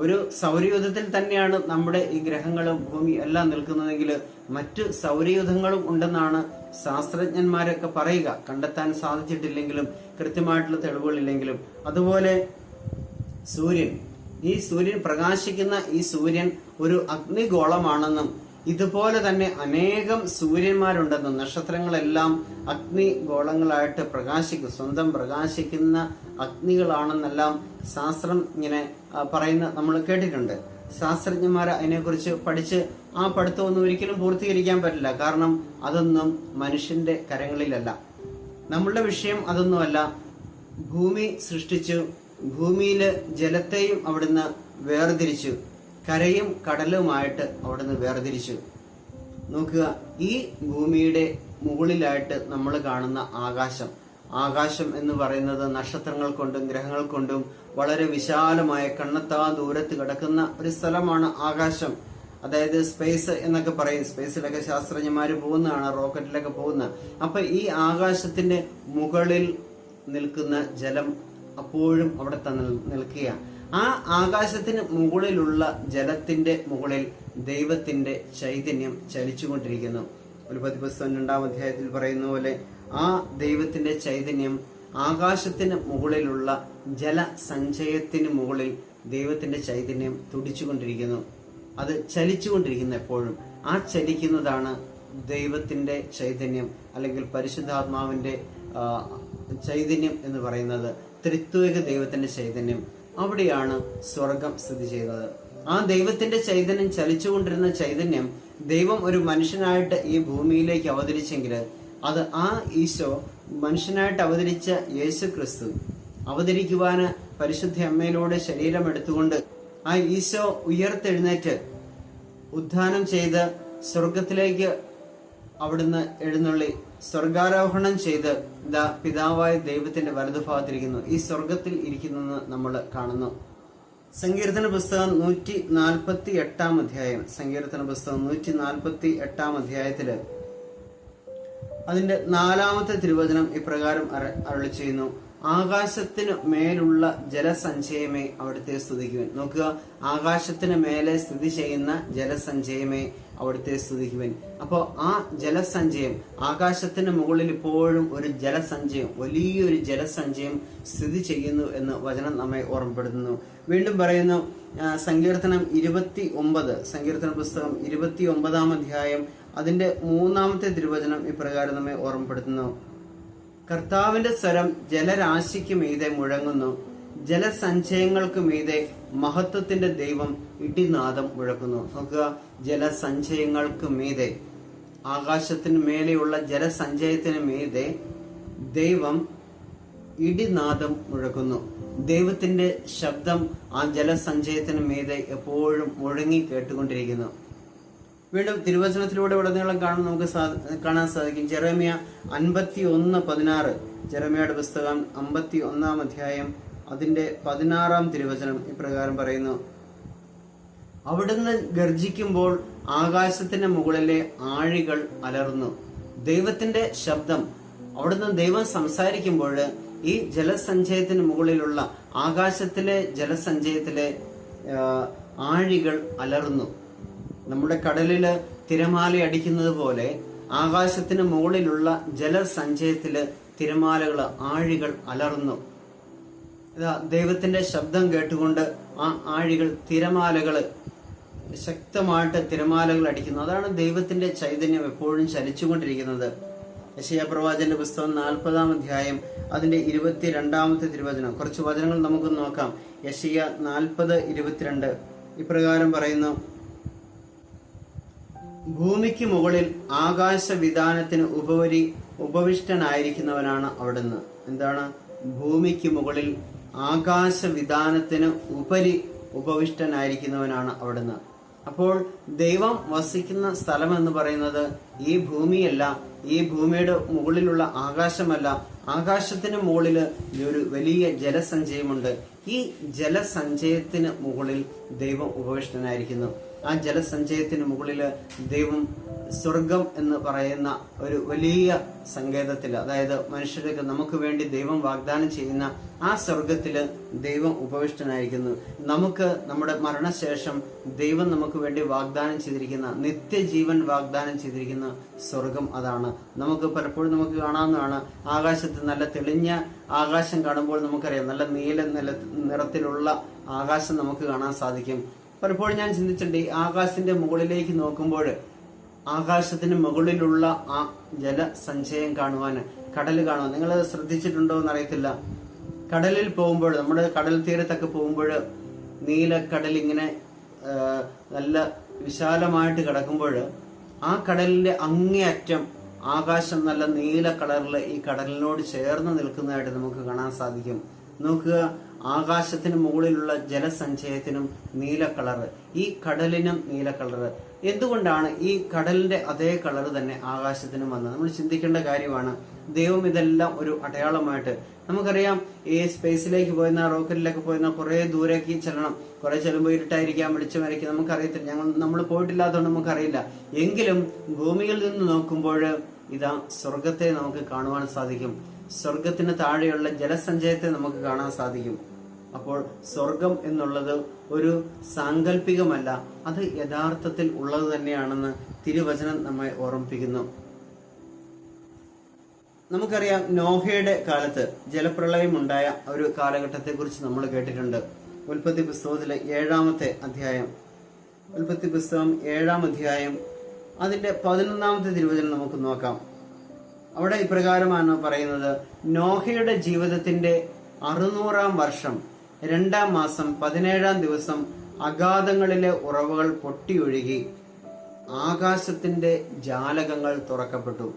ഒരു സൗരയൂഥത്തിൽ തന്നെയാണ് നമ്മുടെ ഈ ഗ്രഹങ്ങളും ഭൂമി എല്ലാം നിൽക്കുന്നതെങ്കിൽ മറ്റു സൗരയൂഥങ്ങളും ഉണ്ടെന്നാണ് ശാസ്ത്രജ്ഞന്മാരൊക്കെ പറയുക. കണ്ടെത്താൻ സാധിച്ചിട്ടില്ലെങ്കിലും, കൃത്യമായിട്ടുള്ള തെളിവുകളില്ലെങ്കിലും. അതുപോലെ സൂര്യൻ, ഈ സൂര്യൻ പ്രകാശിക്കുന്ന ഈ സൂര്യൻ ഒരു അഗ്നിഗോളമാണെന്നും ഇതുപോലെ തന്നെ അനേകം സൂര്യന്മാരുണ്ടെന്നും നക്ഷത്രങ്ങളെല്ലാം അഗ്നിഗോളങ്ങളായിട്ട് പ്രകാശിക്കും, സ്വന്തം പ്രകാശിക്കുന്ന അഗ്നികളാണെന്നെല്ലാം ശാസ്ത്രം ഇങ്ങനെ പറയുന്ന നമ്മൾ കേട്ടിട്ടുണ്ട്. ശാസ്ത്രജ്ഞന്മാർ അതിനെക്കുറിച്ച് പഠിച്ച് ആ പഠിത്തമൊന്നും ഒരിക്കലും പൂർത്തീകരിക്കാൻ പറ്റില്ല. കാരണം അതൊന്നും മനുഷ്യന്റെ കരങ്ങളിലല്ല. നമ്മളുടെ വിഷയം അതൊന്നുമല്ല. ഭൂമി സൃഷ്ടിച്ചു, ഭൂമിയില് ജലത്തെയും അവിടുന്ന് വേർതിരിച്ചു, കരയും കടലുമായിട്ട് അവിടുന്ന് വേർതിരിച്ചു. നോക്കുക, ഈ ഭൂമിയുടെ മുകളിലായിട്ട് നമ്മൾ കാണുന്ന ആകാശം, ആകാശം എന്ന് പറയുന്നത് നക്ഷത്രങ്ങൾ കൊണ്ടും ഗ്രഹങ്ങൾ കൊണ്ടും വളരെ വിശാലമായ കണ്ണെത്താ ദൂരത്ത് കിടക്കുന്ന ഒരു സ്ഥലമാണ് ആകാശം. അതായത് സ്പേസ് എന്നൊക്കെ പറയും. സ്പേസിലൊക്കെ ശാസ്ത്രജ്ഞന്മാര് പോകുന്നതാണ്, റോക്കറ്റിലൊക്കെ പോകുന്ന. അപ്പൊ ഈ ആകാശത്തിന്റെ മുകളിൽ നിൽക്കുന്ന ജലം അപ്പോഴും അവിടെ തന്നെ നിൽക്കുക. ആ ആകാശത്തിന് മുകളിലുള്ള ജലത്തിന്റെ മുകളിൽ ദൈവത്തിന്റെ ചൈതന്യം ചലിച്ചുകൊണ്ടിരിക്കുന്നു. ഉൽപ്പത്തി പുസ്തകം 2-ാം അധ്യായത്തിൽ പറയുന്ന പോലെ ആ ദൈവത്തിന്റെ ചൈതന്യം ആകാശത്തിന് മുകളിലുള്ള ജലസഞ്ചയത്തിന് മുകളിൽ ദൈവത്തിന്റെ ചൈതന്യം തുടിച്ചുകൊണ്ടിരിക്കുന്നു. അത് ചലിച്ചുകൊണ്ടിരിക്കുന്നു എപ്പോഴും. ആ ചലിക്കുന്നതാണ് ദൈവത്തിന്റെ ചൈതന്യം, അല്ലെങ്കിൽ പരിശുദ്ധാത്മാവിന്റെ ചൈതന്യം എന്ന് പറയുന്നത്. ത്രിത്വിക ദൈവത്തിന്റെ ചൈതന്യം. അവിടെയാണ് സ്വർഗം സ്ഥിതി ചെയ്യുന്നത്. ആ ദൈവത്തിന്റെ ചൈതന്യം, ചലിച്ചുകൊണ്ടിരുന്ന ചൈതന്യം ദൈവം ഒരു മനുഷ്യനായിട്ട് ഈ ഭൂമിയിലേക്ക് അവതരിച്ചെങ്കിൽ അത് ആ ഈശോ, മനുഷ്യനായിട്ട് അവതരിച്ച യേശു ക്രിസ്തു അവതരിക്കുവാന് പരിശുദ്ധ അമ്മയിലൂടെ ശരീരം എടുത്തുകൊണ്ട് ആ ഈശോ ഉയർത്തെഴുന്നേറ്റ് ഉദ്ധാനം ചെയ്ത് സ്വർഗത്തിലേക്ക് അവിടുന്ന് എഴുന്നള്ളി സ്വർഗാരോഹണം ചെയ്ത് ഇതാ പിതാവായ ദൈവത്തിന്റെ വലതുഭാഗത്തിരിക്കുന്നു. ഈ സ്വർഗത്തിൽ ഇരിക്കുന്നെന്ന് നമ്മൾ കാണുന്നു. സങ്കീർത്തന പുസ്തകം 148-ാം അധ്യായം, സങ്കീർത്തന പുസ്തകം 148-ാം അധ്യായത്തില് അതിന്റെ 4-ാമത്തെ തിരുവചനം ഇപ്രകാരം അരുളി ചെയ്യുന്നു: ആകാശത്തിന് മേലുള്ള ജലസഞ്ചയമേ അവിടുത്തെ സ്തുതിക്കുവാൻ. നോക്കുക, ആകാശത്തിന് മേലെ സ്ഥിതി ചെയ്യുന്ന ജലസഞ്ചയമേ അവിടുത്തെ സ്തുതിക്കുവിൻ. അപ്പോൾ ആ ജലസഞ്ചയം, ആകാശത്തിന് മുകളിൽ ഇപ്പോഴും ഒരു ജലസഞ്ചയം, വലിയൊരു ജലസഞ്ചയം സ്ഥിതി ചെയ്യുന്നു എന്ന് വചനം നമ്മെ ഓർമ്മപ്പെടുത്തുന്നു. വീണ്ടും പറയുന്നു, സങ്കീർത്തനം 29, സങ്കീർത്തന പുസ്തകം 29 അധ്യായം അതിന്റെ 3 തിരുവചനം ഇപ്രകാരം നമ്മെ ഓർമ്മപ്പെടുത്തുന്നു. കർത്താവിന്റെ സ്വരം ജലരാശിക്ക് മീതെ മുഴങ്ങുന്നു, ജലസഞ്ചയങ്ങൾക്ക് മീതെ മഹത്വത്തിന്റെ ദൈവം ഇടിനാദം മുഴക്കുന്നു. നോക്കുക, ജലസഞ്ചയങ്ങൾക്ക് മീതെ, ആകാശത്തിന് മേലെയുള്ള ജലസഞ്ചയത്തിന് മീതെ ദൈവം ഇടിനാദം മുഴക്കുന്നു. ദൈവത്തിന്റെ ശബ്ദം ആ ജലസഞ്ചയത്തിന് മീതെ എപ്പോഴും മുഴങ്ങി കേട്ടുകൊണ്ടിരിക്കുന്നു. വീണ്ടും തിരുവചനത്തിലൂടെ ഉടനീളം നമുക്ക് കാണാൻ സാധിക്കും. ജെറമ്യ 51:16, ജെറമ്യയുടെ പുസ്തകം 51 അധ്യായം അതിന്റെ 16 തിരുവചനം ഇപ്രകാരം പറയുന്നു. അവിടുന്ന് ഗർജിക്കുമ്പോൾ ആകാശത്തിന്റെ മുകളിലെ ആഴികൾ അലറുന്നു. ദൈവത്തിന്റെ ശബ്ദം, അവിടുന്ന് ദൈവം സംസാരിക്കുമ്പോൾ ഈ ജലസഞ്ചയത്തിന് മുകളിലുള്ള ആകാശത്തിലെ ജലസഞ്ചയത്തിലെ ആഴികൾ അലറുന്നു. നമ്മുടെ കടലില് തിരമാല അടിക്കുന്നത് പോലെ ആകാശത്തിന് മുകളിലുള്ള ജലസഞ്ചയത്തില് തിരമാലകൾ, ആഴികൾ അലറുന്നു. ദൈവത്തിന്റെ ശബ്ദം കേട്ടുകൊണ്ട് ആ ആഴികൾ, തിരമാലകള് ശക്തമായിട്ട് തിരമാലകൾ അടിക്കുന്നു. അതാണ് ദൈവത്തിന്റെ ചൈതന്യം എപ്പോഴും ചലിച്ചുകൊണ്ടിരിക്കുന്നത്. യെശയ്യാ പ്രവാചകന്റെ പുസ്തകം 40 അധ്യായം അതിന്റെ 22 തിരുവചനം, കുറച്ച് വചനങ്ങൾ നമുക്ക് നോക്കാം. യെശയ്യാ 40:22 ഇപ്രകാരം പറയുന്നു. ഭൂമിക്ക് മുകളിൽ ആകാശവിധാനത്തിന് ഉപവിഷ്ടനായിരിക്കുന്നവനാണ് അവിടുന്ന്. എന്താണ്? ഭൂമിക്ക് മുകളിൽ ആകാശവിധാനത്തിന് ഉപവിഷ്ടനായിരിക്കുന്നവനാണ് അവിടുന്ന്. അപ്പോൾ ദൈവം വസിക്കുന്ന സ്ഥലം എന്ന് പറയുന്നത് ഈ ഭൂമിയല്ല, ഈ ഭൂമിയുടെ മുകളിലുള്ള ആകാശമല്ല. ആകാശത്തിന് മുകളിൽ ഒരു വലിയ ജലസഞ്ചയമുണ്ട്. ഈ ജലസഞ്ചയത്തിന് മുകളിൽ ദൈവം ഉപവിഷ്ടനായിരിക്കുന്നു. ആ ജലസഞ്ചയത്തിന് മുകളില് ദൈവം സ്വർഗം എന്ന് പറയുന്ന ഒരു വലിയ സങ്കേതത്തിൽ, അതായത് മനുഷ്യർക്ക് നമുക്ക് വേണ്ടി ദൈവം വാഗ്ദാനം ചെയ്യുന്ന ആ സ്വർഗത്തില് ദൈവം ഉപവിഷ്ടനായിരിക്കുന്നു. നമുക്ക് നമ്മുടെ മരണശേഷം ദൈവം നമുക്ക് വേണ്ടി വാഗ്ദാനം ചെയ്തിരിക്കുന്ന, നിത്യജീവൻ വാഗ്ദാനം ചെയ്തിരിക്കുന്ന സ്വർഗം അതാണ്. നമുക്ക് പലപ്പോഴും നമുക്ക് കാണാവുന്നതാണ്, ആകാശത്ത് നല്ല തെളിഞ്ഞ ആകാശം കാണുമ്പോൾ നമുക്കറിയാം, നല്ല നീല നിറത്തിലുള്ള ആകാശം നമുക്ക് കാണാൻ സാധിക്കും. പലപ്പോഴും ഞാൻ ചിന്തിച്ചിട്ടുണ്ട്, ഈ ആകാശത്തിന്റെ മുകളിലേക്ക് നോക്കുമ്പോൾ ആകാശത്തിന് മുകളിലുള്ള ആ ജലസഞ്ചയം കാണുവാൻ, കടൽ കാണുവാൻ, നിങ്ങൾ ശ്രദ്ധിച്ചിട്ടുണ്ടോ എന്നറിയത്തില്ല. കടലിൽ പോകുമ്പോൾ, നമ്മുടെ കടൽ തീരത്തൊക്കെ പോകുമ്പോൾ നീലക്കടൽ ഇങ്ങനെ നല്ല വിശാലമായിട്ട് കിടക്കുമ്പോൾ ആ കടലിന്റെ അങ്ങേയറ്റം ആകാശം നല്ല നീല കളറിൽ ഈ കടലിനോട് ചേർന്ന് നിൽക്കുന്നതായിട്ട് നമുക്ക് കാണാൻ സാധിക്കും. നോക്കുക, ആകാശത്തിന് മുകളിലുള്ള ജലസഞ്ചയത്തിനും നീല കളറ്, ഈ കടലിനും നീല കളറ്. എന്തുകൊണ്ടാണ് ഈ കടലിന്റെ അതേ കളർ തന്നെ ആകാശത്തിനും വന്നത്? നമ്മൾ ചിന്തിക്കേണ്ട കാര്യമാണ്. ദൈവം ഇതെല്ലാം ഒരു അടയാളമായിട്ട്, നമുക്കറിയാം ഈ സ്പേസിലേക്ക് പോയിരുന്ന, റോക്കറ്റിലേക്ക് പോയിരുന്ന കുറെ ദൂരേക്ക് ചെല്ലണം. കുറെ ചെല്ലുമ്പോൾ ഇരുട്ടായിരിക്കാം, വെളിച്ചമായിരിക്കും, നമുക്കറിയത്തില്ല. നമ്മൾ പോയിട്ടില്ലാത്തതുകൊണ്ട് നമുക്കറിയില്ല. എങ്കിലും ഭൂമിയിൽ നിന്ന് നോക്കുമ്പോൾ ഇതാ സ്വർഗത്തെ നമുക്ക് കാണുവാൻ സാധിക്കും. സ്വർഗത്തിന് താഴെയുള്ള ജലസഞ്ചയത്തെ നമുക്ക് കാണാൻ സാധിക്കും. അപ്പോൾ സ്വർഗം എന്നുള്ളത് ഒരു സാങ്കല്പികമല്ല, അത് യഥാർത്ഥത്തിൽ ഉള്ളത് തന്നെയാണെന്ന് തിരുവചനം നമ്മെ ഓർമ്മിപ്പിക്കുന്നു. നമുക്കറിയാം, നോഹയുടെ കാലത്ത് ജലപ്രളയം ഉണ്ടായ ഒരു കാലഘട്ടത്തെ കുറിച്ച് നമ്മൾ കേട്ടിട്ടുണ്ട്. ഉൽപ്പത്തി പുസ്തകത്തിലെ 7 അധ്യായം, ഉൽപ്പത്തി പുസ്തകം 7 അധ്യായം അതിന്റെ 11 തിരുവചനം നമുക്ക് നോക്കാം. അവിടെ ഇപ്രകാരമാണ് പറയുന്നത്. നോഹയുടെ ജീവിതത്തിന്റെ 600-ാം വർഷം 2-ാം മാസം 17-ാം ദിവസം അഗാധങ്ങളിലെ ഉറവുകൾ പൊട്ടിയൊഴുകി ആകാശത്തിന്റെ ജാലകങ്ങൾ തുറക്കപ്പെട്ടു.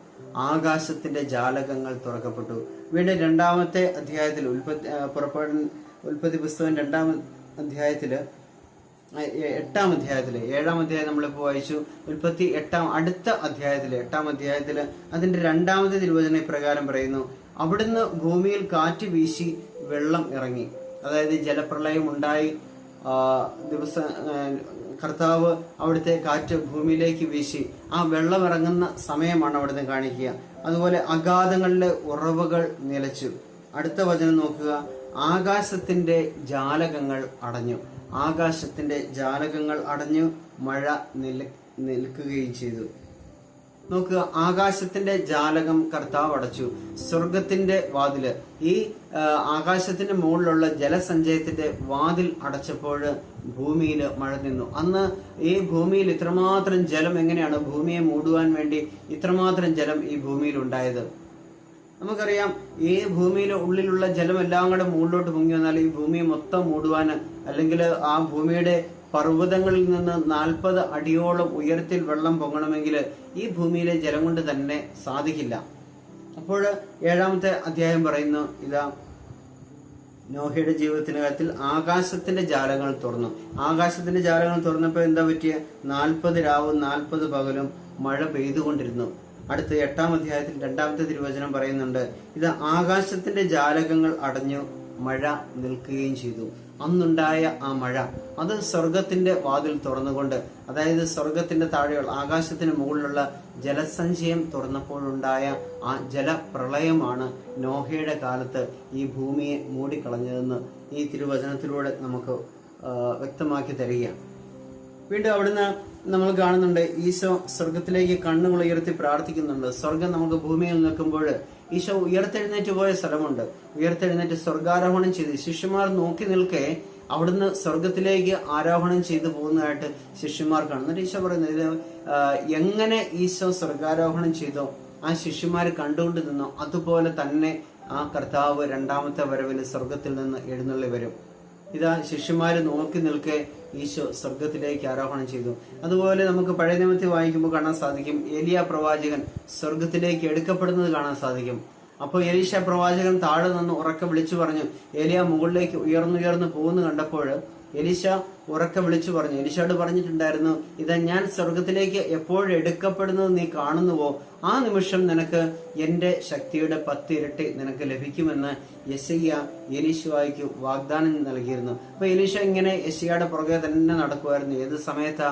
ആകാശത്തിന്റെ ജാലകങ്ങൾ തുറക്കപ്പെട്ടു. വീണ്ടും 2-ാമത്തെ അധ്യായത്തിൽ, ഉൽപ്പത്തി പുസ്തകം 2-ാം അധ്യായത്തില് 8-ാം അധ്യായത്തില്, 7-ാം അധ്യായം നമ്മളിപ്പോ വായിച്ചു. ഉൽപ്പത്തി അടുത്ത അധ്യായത്തില് 8-ാം അധ്യായത്തില് അതിന്റെ 2-ാമത്തെ തിരുവചന പ്രകാരം പറയുന്നു. അവിടുന്ന് ഭൂമിയിൽ കാറ്റ് വീശി വെള്ളം ഇറങ്ങി. അതായത് ജലപ്രളയം ഉണ്ടായി കർത്താവ് അവിടുത്തെ കാറ്റ് ഭൂമിയിലേക്ക് വീശി ആ വെള്ളം ഇറങ്ങുന്ന സമയമാണ് അവിടുന്ന് കാണിക്കുക. അതുപോലെ അഗാധങ്ങളിലെ ഉറവുകൾ നിലച്ചു. അടുത്ത വചനം നോക്കുക. ആകാശത്തിന്റെ ജാലകങ്ങൾ അടഞ്ഞു. ആകാശത്തിന്റെ ജാലകങ്ങൾ അടഞ്ഞു, മഴ നിൽക്കുകയും ചെയ്തു. നോക്കുക, ആകാശത്തിന്റെ ജാലകം കർത്താവ് അടച്ചു. സ്വർഗത്തിന്റെ വാതില്, ഈ ആകാശത്തിന്റെ മുകളിലുള്ള ജലസഞ്ചയത്തിന്റെ വാതിൽ അടച്ചപ്പോൾ ഭൂമിയിൽ മഴ നിന്നു. അന്ന് ഈ ഭൂമിയിൽ ഇത്രമാത്രം ജലം, എങ്ങനെയാണ് ഭൂമിയെ മൂടുവാൻ വേണ്ടി ഇത്രമാത്രം ജലം ഈ ഭൂമിയിൽ ഉണ്ടായത്? നമുക്കറിയാം, ഈ ഭൂമിയിലെ ഉള്ളിലുള്ള ജലം എല്ലാം കൂടെ മുകളിലോട്ട് പൊങ്ങി വന്നാൽ ഈ ഭൂമിയെ മൊത്തം മൂടുവാൻ, അല്ലെങ്കിൽ ആ ഭൂമിയുടെ പർവ്വതങ്ങളിൽ നിന്ന് 40 അടിയോളം ഉയരത്തിൽ വെള്ളം പൊങ്ങണമെങ്കിൽ ഈ ഭൂമിയിലെ ജലം കൊണ്ട് തന്നെ സാധിക്കില്ല. അപ്പോൾ 7-ാമത്തെ അധ്യായം പറയുന്നു, ഇതാ നോഹയുടെ ജീവിതത്തിനകത്തിൽ ആകാശത്തിന്റെ ജാലങ്ങൾ തുറന്നു. ആകാശത്തിന്റെ ജാലങ്ങൾ തുറന്നപ്പോൾ എന്താ പറ്റിയ? 40 രാവും 40 പകലും മഴ പെയ്തുകൊണ്ടിരുന്നു. അടുത്ത 8-ാം അധ്യായത്തിൽ 2-ാമത്തെ തിരുവചനം പറയുന്നുണ്ട്, ഇത് ആകാശത്തിന്റെ ജാലകങ്ങൾ അടഞ്ഞു, മഴ നിൽക്കുകയും ചെയ്തു. അന്നുണ്ടായ ആ മഴ, അത് സ്വർഗത്തിന്റെ വാതിൽ തുറന്നുകൊണ്ട്, അതായത് സ്വർഗത്തിന്റെ താഴെയുള്ള ആകാശത്തിന് മുകളിലുള്ള ജലസഞ്ചയം തുറന്നപ്പോഴുണ്ടായ ആ ജലപ്രളയമാണ് നോഹയുടെ കാലത്ത് ഈ ഭൂമിയെ മൂടിക്കളഞ്ഞതെന്ന് ഈ തിരുവചനത്തിലൂടെ നമുക്ക് വ്യക്തമാക്കി തരികയാണ്. വീണ്ടും അവിടുന്ന് നമ്മൾ കാണുന്നുണ്ട്, ഈശോ സ്വർഗത്തിലേക്ക് കണ്ണുകൾ ഉയർത്തി പ്രാർത്ഥിക്കുന്നുണ്ട്. സ്വർഗം നമുക്ക് ഭൂമിയിൽ നിൽക്കുമ്പോൾ ഈശോ ഉയർത്തെഴുന്നേറ്റ് പോയ സ്ഥലമുണ്ട്. ഉയർത്തെഴുന്നേറ്റ് സ്വർഗാരോഹണം ചെയ്ത് ശിഷ്യന്മാർ നോക്കി നിൽക്കെ അവിടുന്ന് സ്വർഗത്തിലേക്ക് ആരോഹണം ചെയ്തു പോകുന്നതായിട്ട് ശിഷ്യന്മാർ കാണുന്നു. ഈശോ പറയുന്നത്, ഇത് എങ്ങനെ ഈശോ സ്വർഗാരോഹണം ചെയ്തോ ആ ശിഷ്യന്മാർ കണ്ടുകൊണ്ട് നിന്നോ അതുപോലെ തന്നെ ആ കർത്താവ് 2-ാമത്തെ വരവിൽ സ്വർഗത്തിൽ നിന്ന് എഴുന്നള്ളി വരും. ഇതാ ശിഷ്യന്മാര് നോക്കി നിൽക്കെ ഈശോ സ്വർഗത്തിലേക്ക് ആരോഹണം ചെയ്തു. അതുപോലെ നമുക്ക് പഴയ നിയമത്തിൽ വായിക്കുമ്പോൾ കാണാൻ സാധിക്കും, ഏലിയ പ്രവാചകൻ സ്വർഗത്തിലേക്ക് എടുക്കപ്പെടുന്നത് കാണാൻ സാധിക്കും. അപ്പോൾ എലീശ പ്രവാചകൻ താഴെ നിന്ന് ഉറക്കെ വിളിച്ചു പറഞ്ഞു, ഏലിയ മുകളിലേക്ക് ഉയർന്നുയർന്നു പോകുന്നു കണ്ടപ്പോൾ എലീശ ഉറക്കെ വിളിച്ചു പറഞ്ഞു. എലീശയോട് പറഞ്ഞിട്ടുണ്ടായിരുന്നു, ഇതാ ഞാൻ സ്വർഗത്തിലേക്ക് എപ്പോഴെടുക്കപ്പെടുന്നത് നീ കാണുന്നുവോ ആ നിമിഷം നിനക്ക് എന്റെ ശക്തിയുടെ 10 ഇരട്ടി നിനക്ക് ലഭിക്കുമെന്ന് യെശയ്യാ എലീശയ്ക്ക് വാഗ്ദാനം നൽകിയിരുന്നു. അപ്പൊ എലീശ ഇങ്ങനെ യെശയ്യായുടെ പുറകെ തന്നെ നടക്കുമായിരുന്നു. ഏത് സമയത്താ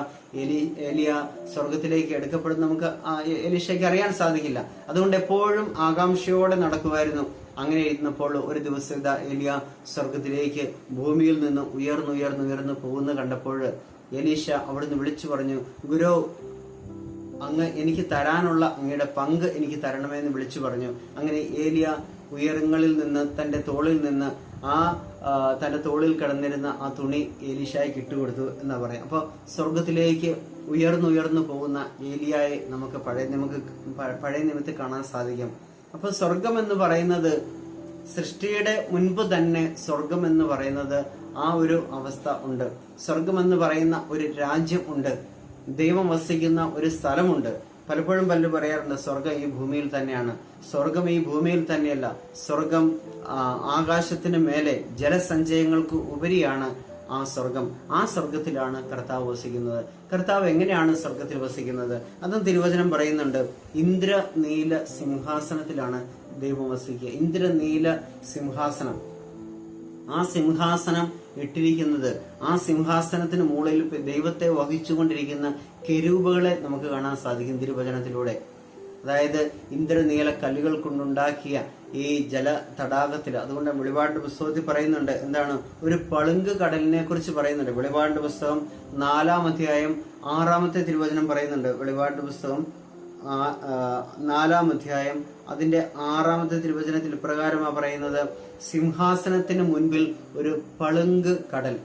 ഏലിയ സ്വർഗത്തിലേക്ക് എടുക്കപ്പെടുന്നത് നമുക്ക് എലീശയ്ക്ക് അറിയാൻ സാധിക്കില്ല. അതുകൊണ്ട് എപ്പോഴും ആകാംക്ഷയോടെ നടക്കുമായിരുന്നു. അങ്ങനെ ഇരുന്നപ്പോൾ ഒരു ദിവസം ഇതാ ഏലിയ സ്വർഗത്തിലേക്ക് ഭൂമിയിൽ നിന്ന് ഉയർന്നുയർന്നുയർന്നു പോകുന്ന കണ്ടപ്പോൾ എലീശ അവിടുന്ന് വിളിച്ചു പറഞ്ഞു, ഗുരു, അങ്ങ് എനിക്ക് തരാനുള്ള അങ്ങയുടെ പങ്ക് എനിക്ക് തരണമെന്ന് വിളിച്ചു പറഞ്ഞു. അങ്ങനെ ഏലിയ ഉയരങ്ങളിൽ നിന്ന് തന്റെ തോളിൽ നിന്ന് തന്റെ തോളിൽ കിടന്നിരുന്ന ആ തുണി ഏലീശായ്ക്ക് ഇട്ടുകൊടുത്തു എന്നാ പറയാം. അപ്പൊ സ്വർഗത്തിലേക്ക് ഉയർന്നുയർന്നു പോകുന്ന ഏലിയായെ നമുക്ക് പഴയ നിയമത്തിൽ കാണാൻ സാധിക്കും. അപ്പൊ സ്വർഗം എന്ന് പറയുന്നത്, സൃഷ്ടിയുടെ മുൻപ് തന്നെ സ്വർഗം എന്ന് പറയുന്നത് ആ ഒരു അവസ്ഥ ഉണ്ട്. സ്വർഗം എന്ന് പറയുന്ന ഒരു രാജ്യം ഉണ്ട്. ദൈവം വസിക്കുന്ന ഒരു സ്ഥലമുണ്ട്. പലപ്പോഴും പലരും പറയാറുണ്ട്, സ്വർഗം ഈ ഭൂമിയിൽ തന്നെയാണ്. സ്വർഗം ഈ ഭൂമിയിൽ തന്നെയല്ല. സ്വർഗം ആകാശത്തിന് മേലെ ജലസഞ്ചയങ്ങൾക്ക് ഉപരിയാണ് ആ സ്വർഗം. ആ സ്വർഗത്തിലാണ് കർത്താവ് വസിക്കുന്നത്. കർത്താവ് എങ്ങനെയാണ് സ്വർഗത്തിൽ വസിക്കുന്നത്? അതും തിരുവചനം പറയുന്നുണ്ട്, ഇന്ദ്രനീല സിംഹാസനത്തിലാണ് ദൈവം വസിക്കുക. ഇന്ദ്രനീല സിംഹാസനം, ആ സിംഹാസനം ഇട്ടിരിക്കുന്നത്, ആ സിംഹാസനത്തിന് മുകളിൽ ദൈവത്തെ വഹിച്ചുകൊണ്ടിരിക്കുന്ന കെരൂബുകളെ നമുക്ക് കാണാൻ സാധിക്കും തിരുവചനത്തിലൂടെ. അതായത് ഇന്ദ്രനീല കല്ലുകൾ കൊണ്ടുണ്ടാക്കിയ ഈ ജല തടാകത്തിൽ, അതുകൊണ്ട് വെളിപാടിന്റെ പുസ്തകത്തിൽ പറയുന്നുണ്ട്, എന്താണ്, ഒരു പളുങ്ക് കടലിനെ കുറിച്ച് പറയുന്നുണ്ട്. വെളിപാടിന്റെ പുസ്തകം 4-ാം അധ്യായം 6-ാമത്തെ തിരുവചനം പറയുന്നുണ്ട്. വെളിപാടിന്റെ പുസ്തകം 4-ാം അധ്യായം അതിന്റെ 6-ാമത്തെ തിരുവചനത്തിൽ ഇപ്രകാരമാണ് പറയുന്നത്, സിംഹാസനത്തിന് മുൻപിൽ ഒരു പളുങ്ക് കടൽ,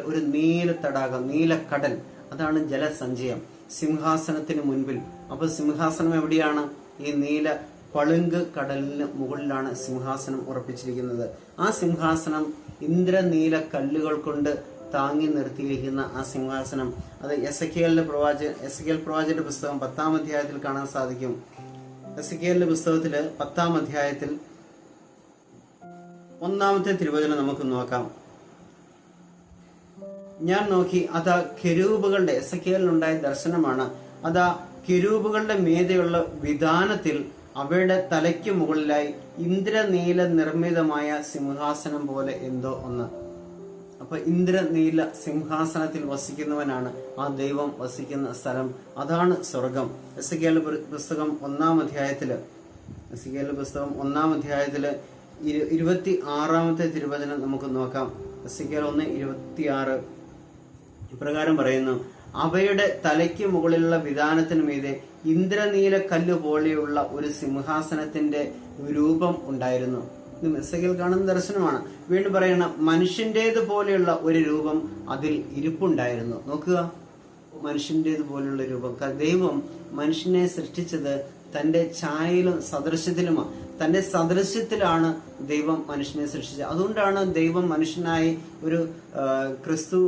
ഒരു നീല തടാകം, നീലക്കടൽ, അതാണ് ജലസഞ്ചയം സിംഹാസനത്തിന് മുൻപിൽ. അപ്പൊ സിംഹാസനം എവിടെയാണ്? ഈ നീല പളുങ്ക് കടലിന് മുകളിലാണ് സിംഹാസനം ഉറപ്പിച്ചിരിക്കുന്നത്. ആ സിംഹാസനം ഇന്ദ്രനീല കല്ലുകൾ കൊണ്ട് താങ്ങി നിർത്തിയിരിക്കുന്ന ആ സിംഹാസനം, അത് എസെക്കിയേൽ പ്രവാചകന്റെ പുസ്തകം 10-ാം അധ്യായത്തിൽ കാണാൻ സാധിക്കും. എസെക്കിയേലിന്റെ പുസ്തകത്തില് 10-ാം അധ്യായത്തിൽ 1-ാമത്തെ തിരുവചനം നമുക്ക് നോക്കാം. ഞാൻ നോക്കി, അതാ കെരൂബുകളുടെ, എസെക്കിയേലിനുണ്ടായ ദർശനമാണ്, അതാ കെരൂബുകളുടെ മീതെയുള്ള വിധാനത്തിൽ അവയുടെ തലയ്ക്ക് മുകളിലായി ഇന്ദ്രനീല നിർമ്മിതമായ സിംഹാസനം പോലെ എന്തോ ഒന്ന്. അപ്പൊ ഇന്ദ്രനീല സിംഹാസനത്തിൽ വസിക്കുന്നവനാണ് ആ ദൈവം വസിക്കുന്ന സ്ഥലം. അതാണ് സ്വർഗം. എസെക്കിയേൽ പുസ്തകം 1-ാം അധ്യായത്തില് 26-ാമത്തെ തിരുവചനം നമുക്ക് നോക്കാം. എസെക്കിയേൽ 1:26 ഇപ്രകാരം പറയുന്നു, അവയുടെ തലയ്ക്ക് മുകളിലുള്ള വിധാനത്തിന് മീതെ ഇന്ദ്രനീല കല്ല് പോലെയുള്ള ഒരു സിംഹാസനത്തിന്റെ രൂപം ഉണ്ടായിരുന്നു. ഇത് മെസ്സേജിൽ കാണുന്ന ദർശനമാണ്. വീണ്ടും പറയണം, മനുഷ്യന്റേത് പോലെയുള്ള ഒരു രൂപം അതിൽ ഇരിപ്പുണ്ടായിരുന്നു. നോക്കുക, മനുഷ്യന്റേത് പോലെയുള്ള രൂപം. ദൈവം മനുഷ്യനെ സൃഷ്ടിച്ചത് തന്റെ ഛായയിലും സദൃശ്യത്തിലുമാണ്. തന്റെ സദൃശ്യത്തിലാണ് ദൈവം മനുഷ്യനെ സൃഷ്ടിച്ചത്. അതുകൊണ്ടാണ് ദൈവം മനുഷ്യനായി ഒരു ക്രിസ്തു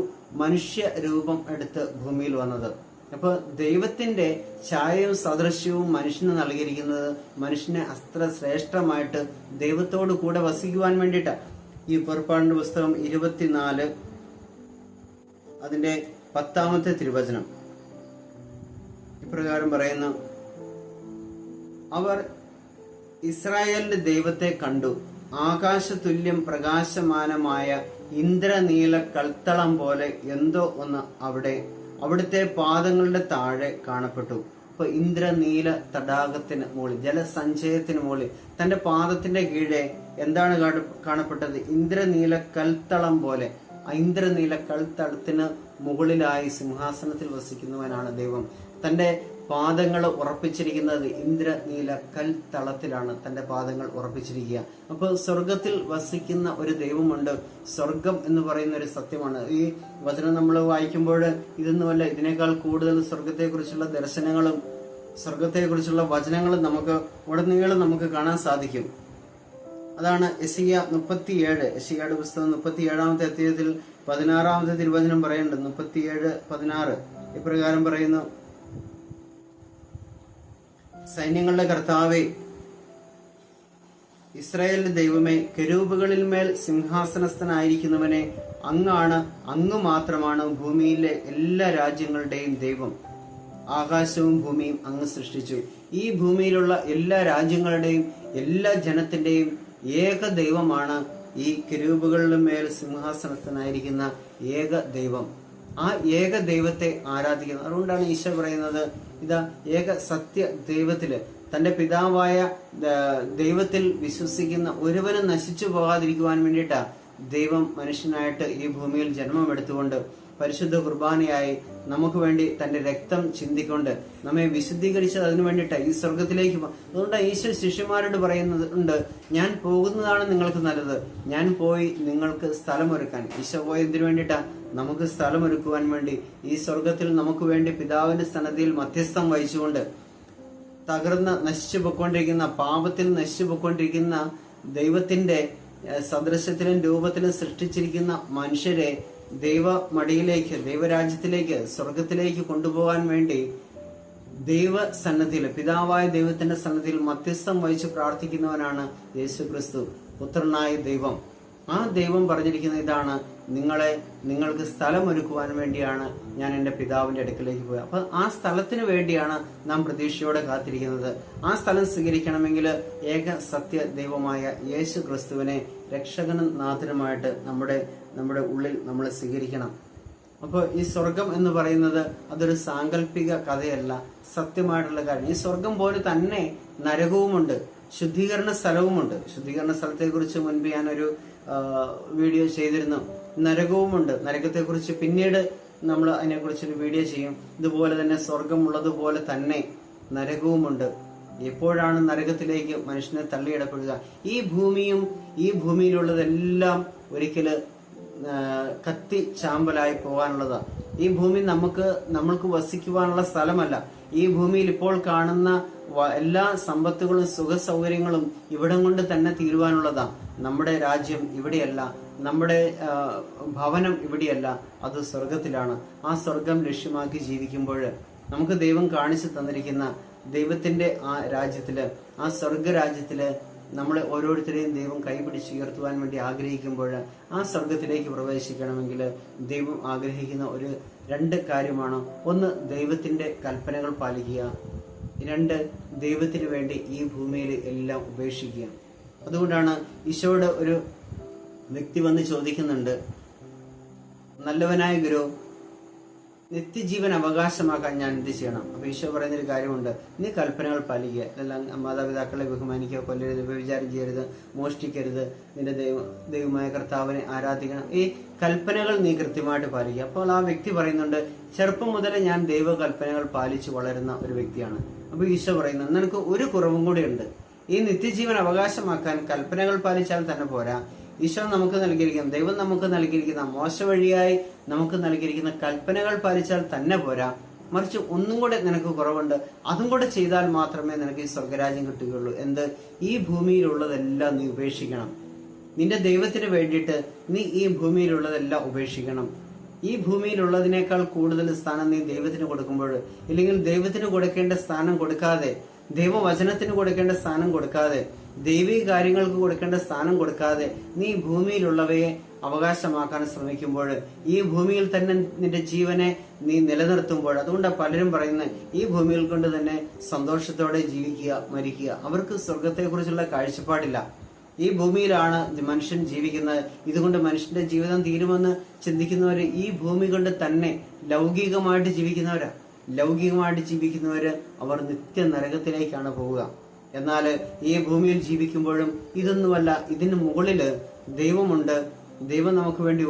മനുഷ്യ രൂപം എടുത്ത് ഭൂമിയിൽ വന്നത്. അപ്പൊ ദൈവത്തിന്റെ ഛായയും സദൃശ്യവും മനുഷ്യന് നൽകിയിരിക്കുന്നത് മനുഷ്യനെ അത്ര ശ്രേഷ്ഠമായിട്ട് ദൈവത്തോട് കൂടെ വസിക്കുവാൻ വേണ്ടിയിട്ടാണ്. ഈ പുറപ്പാടിന്റെ പുസ്തകം 24 അതിന്റെ 10-ാമത്തെ തിരുവചനം ഇപ്രകാരം പറയുന്നു: അവർ ഇസ്രായേലിന്റെ ദൈവത്തെ കണ്ടു. ആകാശതുല്യം പ്രകാശമാനമായ ഇന്ദ്രനീല കൽത്തളം പോലെ എന്തോ ഒന്ന് അവിടുത്തെ പാദങ്ങളുടെ താഴെ കാണപ്പെട്ടു. അപ്പൊ ഇന്ദ്രനീല തടാകത്തിന് മുകളിൽ, ജലസഞ്ചയത്തിന് മുകളിൽ തന്റെ പാദത്തിന്റെ കീഴെ എന്താണ് കാണപ്പെട്ടത്? ഇന്ദ്രനീല കൽത്തളം പോലെ. ഇന്ദ്രനീല കൽത്തളത്തിന് മുകളിലായി സിംഹാസനത്തിൽ വസിക്കുന്നവനാണ് ദൈവം. തന്റെ പാദങ്ങൾ ഉറപ്പിച്ചിരിക്കുന്നത് ഇന്ദ്രനീല കൽത്തളത്തിലാണ് തന്റെ പാദങ്ങൾ ഉറപ്പിച്ചിരിക്കുക. അപ്പോൾ സ്വർഗത്തിൽ വസിക്കുന്ന ഒരു ദൈവമുണ്ട്. സ്വർഗം എന്ന് പറയുന്ന ഒരു സത്യമാണ്. ഈ വചനം നമ്മൾ വായിക്കുമ്പോൾ ഇതൊന്നുമല്ല, ഇതിനേക്കാൾ കൂടുതൽ സ്വർഗത്തെക്കുറിച്ചുള്ള ദർശനങ്ങളും സ്വർഗത്തെക്കുറിച്ചുള്ള വചനങ്ങളും നമുക്ക് ഉടനീളം നമുക്ക് കാണാൻ സാധിക്കും. അതാണ് യെശയ്യാ 37, യെശയ്യായുടെ പുസ്തകം 37-ാമത്തെ അധ്യായത്തിൽ 16-ാമത്തെ തിരുവചനം പറയുന്നുണ്ട്. 37:16 ഇപ്രകാരം പറയുന്നു: സൈന്യങ്ങളുടെ കർത്താവേ, ഇസ്രായേലിന്റെ ദൈവമേ, കെരൂബുകളിൽ മേൽ സിംഹാസനസ്ഥനായിരിക്കുന്നവനെ, അങ്ങ് മാത്രമാണ് ഭൂമിയിലെ എല്ലാ രാജ്യങ്ങളുടെയും ദൈവം. ആകാശവും ഭൂമിയും അങ്ങ് സൃഷ്ടിച്ചു. ഈ ഭൂമിയിലുള്ള എല്ലാ രാജ്യങ്ങളുടെയും എല്ലാ ജനത്തിന്റെയും ഏക ദൈവമാണ് ഈ കെരൂബുകളിലും മേൽ സിംഹാസനസ്ഥനായിരിക്കുന്ന ഏക ദൈവം. ആ ഏക ദൈവത്തെ ആരാധിക്കുന്നത്. അതുകൊണ്ടാണ് ഈശോ പറയുന്നത്, ഇതാ ഏക സത്യ ദൈവത്തില്, തന്റെ പിതാവായ ദൈവത്തിൽ വിശ്വസിക്കുന്ന ഒരുവനും നശിച്ചു പോകാതിരിക്കുവാൻ വേണ്ടിയിട്ടാ ദൈവം മനുഷ്യനായിട്ട് ഈ ഭൂമിയിൽ ജന്മമെടുത്തുകൊണ്ട് പരിശുദ്ധ കുർബാനയായി നമുക്ക് വേണ്ടി തന്റെ രക്തം ചിന്തിക്കൊണ്ട് നമ്മെ വിശുദ്ധീകരിച്ചത് അതിനു വേണ്ടിയിട്ടാണ് ഈ സ്വർഗത്തിലേക്ക്. അതുകൊണ്ട് ഈശോ ശിഷ്യന്മാരോട് പറയുന്നുണ്ട്, ഞാൻ പോകുന്നതാണ് നിങ്ങൾക്ക് നല്ലത്, ഞാൻ പോയി നിങ്ങൾക്ക് സ്ഥലമൊരുക്കാൻ. ഈശോ പോയതിനു വേണ്ടിയിട്ടാ നമുക്ക് സ്ഥലമൊരുക്കുവാൻ വേണ്ടി ഈ സ്വർഗത്തിൽ നമുക്ക് വേണ്ടി പിതാവിന്റെ സന്നദ്ധിയിൽ മധ്യസ്ഥം വഹിച്ചുകൊണ്ട് തകർന്ന് നശിച്ചു പൊയ്ക്കൊണ്ടിരിക്കുന്ന, പാപത്തിൽ നശിച്ചു പൊയ്ക്കൊണ്ടിരിക്കുന്ന ദൈവത്തിന്റെ സദൃശ്യത്തിലും രൂപത്തിലും സൃഷ്ടിച്ചിരിക്കുന്ന മനുഷ്യരെ ദൈവമടിയിലേക്ക്, ദൈവരാജ്യത്തിലേക്ക്, സ്വർഗത്തിലേക്ക് കൊണ്ടുപോകാൻ വേണ്ടി ദൈവസന്നദ്ധിയിൽ, പിതാവായ ദൈവത്തിന്റെ സന്നദ്ധിയിൽ മധ്യസ്ഥം വഹിച്ച് പ്രാർത്ഥിക്കുന്നവനാണ് യേശു ക്രിസ്തു, പുത്രനായ ദൈവം. ആ ദൈവം പറഞ്ഞിരിക്കുന്ന ഇതാണ്: നിങ്ങൾക്ക് സ്ഥലം ഒരുക്കുവാൻ വേണ്ടിയാണ് ഞാൻ എൻ്റെ പിതാവിന്റെ അടുക്കലേക്ക് പോയത്. അപ്പൊ ആ സ്ഥലത്തിന് വേണ്ടിയാണ് നാം പ്രതീക്ഷയോടെ കാത്തിരിക്കുന്നത്. ആ സ്ഥലം സ്വീകരിക്കണമെങ്കിൽ ഏക സത്യ ദൈവമായ യേശു ക്രിസ്തുവിനെ രക്ഷകനും നാഥനുമായിട്ട് നമ്മുടെ ഉള്ളിൽ നമ്മൾ സ്വീകരിക്കണം. അപ്പോൾ ഈ സ്വർഗം എന്ന് പറയുന്നത് അതൊരു സാങ്കല്പിക കഥയല്ല, സത്യമായിട്ടുള്ള കാര്യം. ഈ സ്വർഗം പോലെ തന്നെ നരകവുമുണ്ട്, ശുദ്ധീകരണ സ്ഥലവുമുണ്ട്. ശുദ്ധീകരണ സ്ഥലത്തെ കുറിച്ച് മുൻപ് ഞാനൊരു വീഡിയോ ചെയ്തിരുന്നു. നരകവുമുണ്ട്. നരകത്തെക്കുറിച്ച് പിന്നീട് നമ്മൾ അതിനെക്കുറിച്ചൊരു വീഡിയോ ചെയ്യും. ഇതുപോലെ തന്നെ സ്വർഗം ഉള്ളതുപോലെ തന്നെ നരകവുമുണ്ട്. എപ്പോഴാണ് നരകത്തിലേക്ക് മനുഷ്യനെ തള്ളിയിടപ്പെടുക? ഈ ഭൂമിയും ഈ ഭൂമിയിലുള്ളതെല്ലാം ഒരിക്കല് കത്തി ചാമ്പലായി പോകാനുള്ളതാണ്. ഈ ഭൂമി നമ്മൾക്ക് വസിക്കുവാനുള്ള സ്ഥലമല്ല. ഈ ഭൂമിയിൽ ഇപ്പോൾ കാണുന്ന എല്ലാ സമ്പത്തുകളും സുഖ സൗകര്യങ്ങളും ഇവിടം കൊണ്ട് തന്നെ തീരുവാനുള്ളതാണ്. നമ്മുടെ രാജ്യം ഇവിടെയല്ല, നമ്മുടെ ഭവനം ഇവിടെയല്ല, അത് സ്വർഗത്തിലാണ്. ആ സ്വർഗം ലക്ഷ്യമാക്കി ജീവിക്കുമ്പോൾ നമുക്ക് ദൈവം കാണിച്ചു തന്നിരിക്കുന്ന ദൈവത്തിന്റെ ആ രാജ്യത്തില്, ആ സ്വർഗരാജ്യത്തില് നമ്മളെ ഓരോരുത്തരെയും ദൈവം കൈപിടിച്ചുയർത്തുവാൻ വേണ്ടി ആഗ്രഹിക്കുമ്പോൾ ആ സ്വർഗത്തിലേക്ക് പ്രവേശിക്കണമെങ്കിൽ ദൈവം ആഗ്രഹിക്കുന്ന രണ്ട് കാര്യമാണ്. ഒന്ന്, ദൈവത്തിന്റെ കൽപ്പനകൾ പാലിക്കുക. രണ്ട്, ദൈവത്തിന് വേണ്ടി ഈ ഭൂമിയിൽ എല്ലാം ഉപേക്ഷിക്കുക. അതുകൊണ്ടാണ് ഈശോയോട് ഒരു വ്യക്തി വന്ന് ചോദിക്കുന്നുണ്ട്, നല്ലവനായ ഗുരു, നിത്യജീവൻ അവകാശമാക്കാൻ ഞാൻ എന്ത് ചെയ്യണം? അപ്പൊ ഈശോ പറയുന്നൊരു കാര്യമുണ്ട്, നീ കൽപ്പനകൾ പാലിക്കുക. ഇതെല്ലാം മാതാപിതാക്കളെ ബഹുമാനിക്കുക, കൊല്ലരുത്, വ്യഭിചാരം ചെയ്യരുത്, മോഷ്ടിക്കരുത്, നിന്റെ ദൈവമായ കർത്താവിനെ ആരാധിക്കണം. ഈ കൽപ്പനകൾ നീ കൃത്യമായിട്ട് പാലിക്കുക. അപ്പോൾ ആ വ്യക്തി പറയുന്നുണ്ട്, ചെറുപ്പം മുതലേ ഞാൻ ദൈവ കൽപ്പനകൾ പാലിച്ചു വളരുന്ന ഒരു വ്യക്തിയാണ്. അപ്പൊ ഈശോ പറയുന്നത്, നിനക്ക് ഒരു കുറവും കൂടി ഉണ്ട്. ഈ നിത്യജീവൻ അവകാശമാക്കാൻ കൽപ്പനകൾ പാലിച്ചാൽ തന്നെ പോരാ, ഈശോ നമുക്ക് നൽകിയിരിക്കുന്ന, ദൈവം നമുക്ക് നൽകിയിരിക്കുന്ന, മോശ വഴിയായി നമുക്ക് നൽകിയിരിക്കുന്ന കൽപ്പനകൾ പാലിച്ചാൽ തന്നെ പോരാ, മറിച്ച് ഒന്നും കൂടെ നിനക്ക് കുറവുണ്ട്. അതും കൂടെ ചെയ്താൽ മാത്രമേ നിനക്ക് ഈ സ്വർഗരാജ്യം കിട്ടുകയുള്ളൂ. എന്ത്? ഈ ഭൂമിയിലുള്ളതെല്ലാം നീ ഉപേക്ഷിക്കണം. നിന്റെ ദൈവത്തിന് വേണ്ടിയിട്ട് നീ ഈ ഭൂമിയിലുള്ളതെല്ലാം ഉപേക്ഷിക്കണം. ഈ ഭൂമിയിലുള്ളതിനേക്കാൾ കൂടുതൽ സ്ഥാനം നീ ദൈവത്തിന് കൊടുക്കുമ്പോൾ, ഇല്ലെങ്കിൽ ദൈവത്തിന് കൊടുക്കേണ്ട സ്ഥാനം കൊടുക്കാതെ, ദൈവവചനത്തിന് കൊടുക്കേണ്ട സ്ഥാനം കൊടുക്കാതെ, ദൈവിക കാര്യങ്ങൾക്ക് കൊടുക്കേണ്ട സ്ഥാനം കൊടുക്കാതെ നീ ഭൂമിയിലുള്ളവയെ അവകാശമാക്കാൻ ശ്രമിക്കുമ്പോൾ, ഈ ഭൂമിയിൽ തന്നെ നിന്റെ ജീവനെ നീ നിലനിർത്തുമ്പോൾ, അതുകൊണ്ടാണ് പലരും പറയുന്നത് ഈ ഭൂമിയിൽ കൊണ്ട് തന്നെ സന്തോഷത്തോടെ ജീവിക്കുക, മരിക്കുക. അവർക്ക് സ്വർഗത്തെക്കുറിച്ചുള്ള കാഴ്ചപ്പാടില്ല. ഈ ഭൂമിയിലാണ് മനുഷ്യൻ ജീവിക്കുന്നത്, ഇതുകൊണ്ട് മനുഷ്യന്റെ ജീവിതം തീരുമെന്ന് ചിന്തിക്കുന്നവര് ഈ ഭൂമി കൊണ്ട് തന്നെ ലൗകികമായിട്ട് ജീവിക്കുന്നവരാ. ലൗകികമായിട്ട് ജീവിക്കുന്നവര് അവർ നിത്യ നരകത്തിലേക്കാണ് പോവുക. എന്നാൽ ഈ ഭൂമിയിൽ ജീവിക്കുമ്പോഴും ഇതൊന്നുമല്ല, ഇതിന് മുകളില് ദൈവമുണ്ട്. ദൈവം നമുക്ക് വേണ്ടി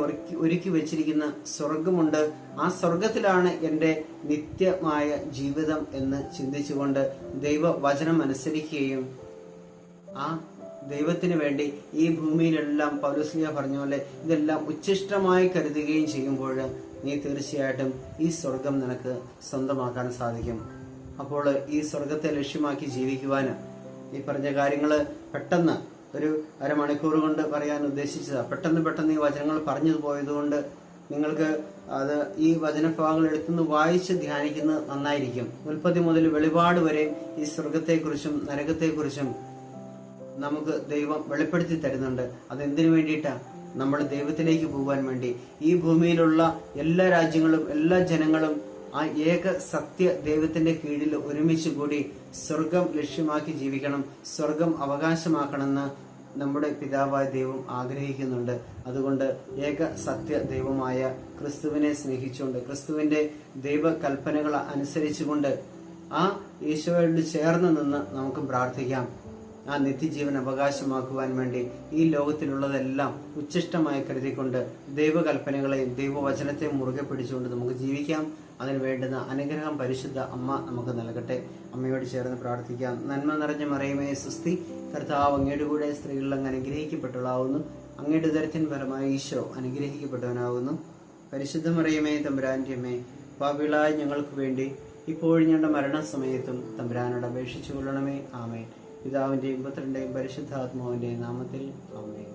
ഒരുക്കി വെച്ചിരിക്കുന്ന സ്വർഗമുണ്ട്. ആ സ്വർഗത്തിലാണ് എൻ്റെ നിത്യമായ ജീവിതം എന്ന് ചിന്തിച്ചുകൊണ്ട് ദൈവവചനം അനുസരിക്കുകയും ആ ദൈവത്തിന് വേണ്ടി ഈ ഭൂമിയിലെല്ലാം പൗലോസ്ലീഹ പറഞ്ഞ പോലെ ഇതെല്ലാം ഉച്ഛിഷ്ടമായി കരുതുകയും ചെയ്യുമ്പോൾ നീ തീർച്ചയായിട്ടും ഈ സ്വർഗം നിനക്ക് സ്വന്തമാക്കാൻ സാധിക്കും. അപ്പോൾ ഈ സ്വർഗത്തെ ലക്ഷ്യമാക്കി ജീവിക്കുവാന് ഈ പറഞ്ഞ കാര്യങ്ങള് പെട്ടെന്ന് ഒരു അരമണിക്കൂർ കൊണ്ട് പറയാൻ ഉദ്ദേശിച്ചതാ. പെട്ടെന്ന് ഈ വചനങ്ങൾ പറഞ്ഞു പോയതുകൊണ്ട് നിങ്ങൾക്ക് അത് ഈ വചനഭാഗങ്ങൾ എടുത്തുനിന്ന് വായിച്ച് ധ്യാനിക്കുന്നത് നന്നായിരിക്കും. ഉൽപ്പത്തി മുതൽ വെളിപാട് വരെ ഈ സ്വർഗത്തെക്കുറിച്ചും നരകത്തെക്കുറിച്ചും നമുക്ക് ദൈവം വെളിപ്പെടുത്തി തരുന്നുണ്ട്. അതെന്തിനു വേണ്ടിയിട്ടാ? നമ്മൾ ദൈവത്തിലേക്ക് പോകാൻ വേണ്ടി. ഈ ഭൂമിയിലുള്ള എല്ലാ രാജ്യങ്ങളും എല്ലാ ജനങ്ങളും ആ ഏക സത്യ ദൈവത്തിന്റെ കീഴിൽ ഒരുമിച്ച് കൂടി സ്വർഗം ലക്ഷ്യമാക്കി ജീവിക്കണം, സ്വർഗം അവകാശമാക്കണമെന്ന് നമ്മുടെ പിതാവായ ദൈവം ആഗ്രഹിക്കുന്നുണ്ട്. അതുകൊണ്ട് ഏക സത്യ ദൈവമായ ക്രിസ്തുവിനെ സ്നേഹിച്ചുകൊണ്ട്, ക്രിസ്തുവിന്റെ ദൈവ കൽപ്പനകൾ അനുസരിച്ചുകൊണ്ട് ആ ഈശോയോട് ചേർന്ന് നിന്ന് നമുക്ക് പ്രാർത്ഥിക്കാം. ആ നിത്യജീവൻ അവകാശമാക്കുവാൻ വേണ്ടി ഈ ലോകത്തിലുള്ളതെല്ലാം ഉച്ഛിഷ്ടമായി കരുതിക്കൊണ്ട് ദൈവകൽപ്പനകളെയും ദൈവവചനത്തെയും മുറുകെ പിടിച്ചുകൊണ്ട് നമുക്ക് ജീവിക്കാം. അതിന് വേണ്ടുന്ന അനുഗ്രഹം പരിശുദ്ധ അമ്മ നമുക്ക് നൽകട്ടെ. അമ്മയോട് ചേർന്ന് പ്രാർത്ഥിക്കാം. നന്മ നിറഞ്ഞ മറിയമേ സ്വസ്തി, കർത്താവ് അങ്ങയുടെ കൂടെ സ്ത്രീകളിൽ അങ്ങ് അനുഗ്രഹിക്കപ്പെട്ടവളാവുന്നു. അങ്ങയുടെ ഉദരത്തിൻ ഫലമായി ഈശോ അനുഗ്രഹിക്കപ്പെട്ടവനാകുന്നു. പരിശുദ്ധ മറിയമേ തമ്പുരാന്റെ അമ്മേ, പാപികളായ ഞങ്ങൾക്ക് വേണ്ടി ഇപ്പോഴും ഞങ്ങളുടെ മരണസമയത്തും തമ്പുരാനോട് അപേക്ഷിച്ചു കൊള്ളണമേ. ആമേൻ. പിതാവിന്റെയും പുത്രന്റെയും പരിശുദ്ധാത്മാവിന്റെയും നാമത്തിൽ ആമേൻ.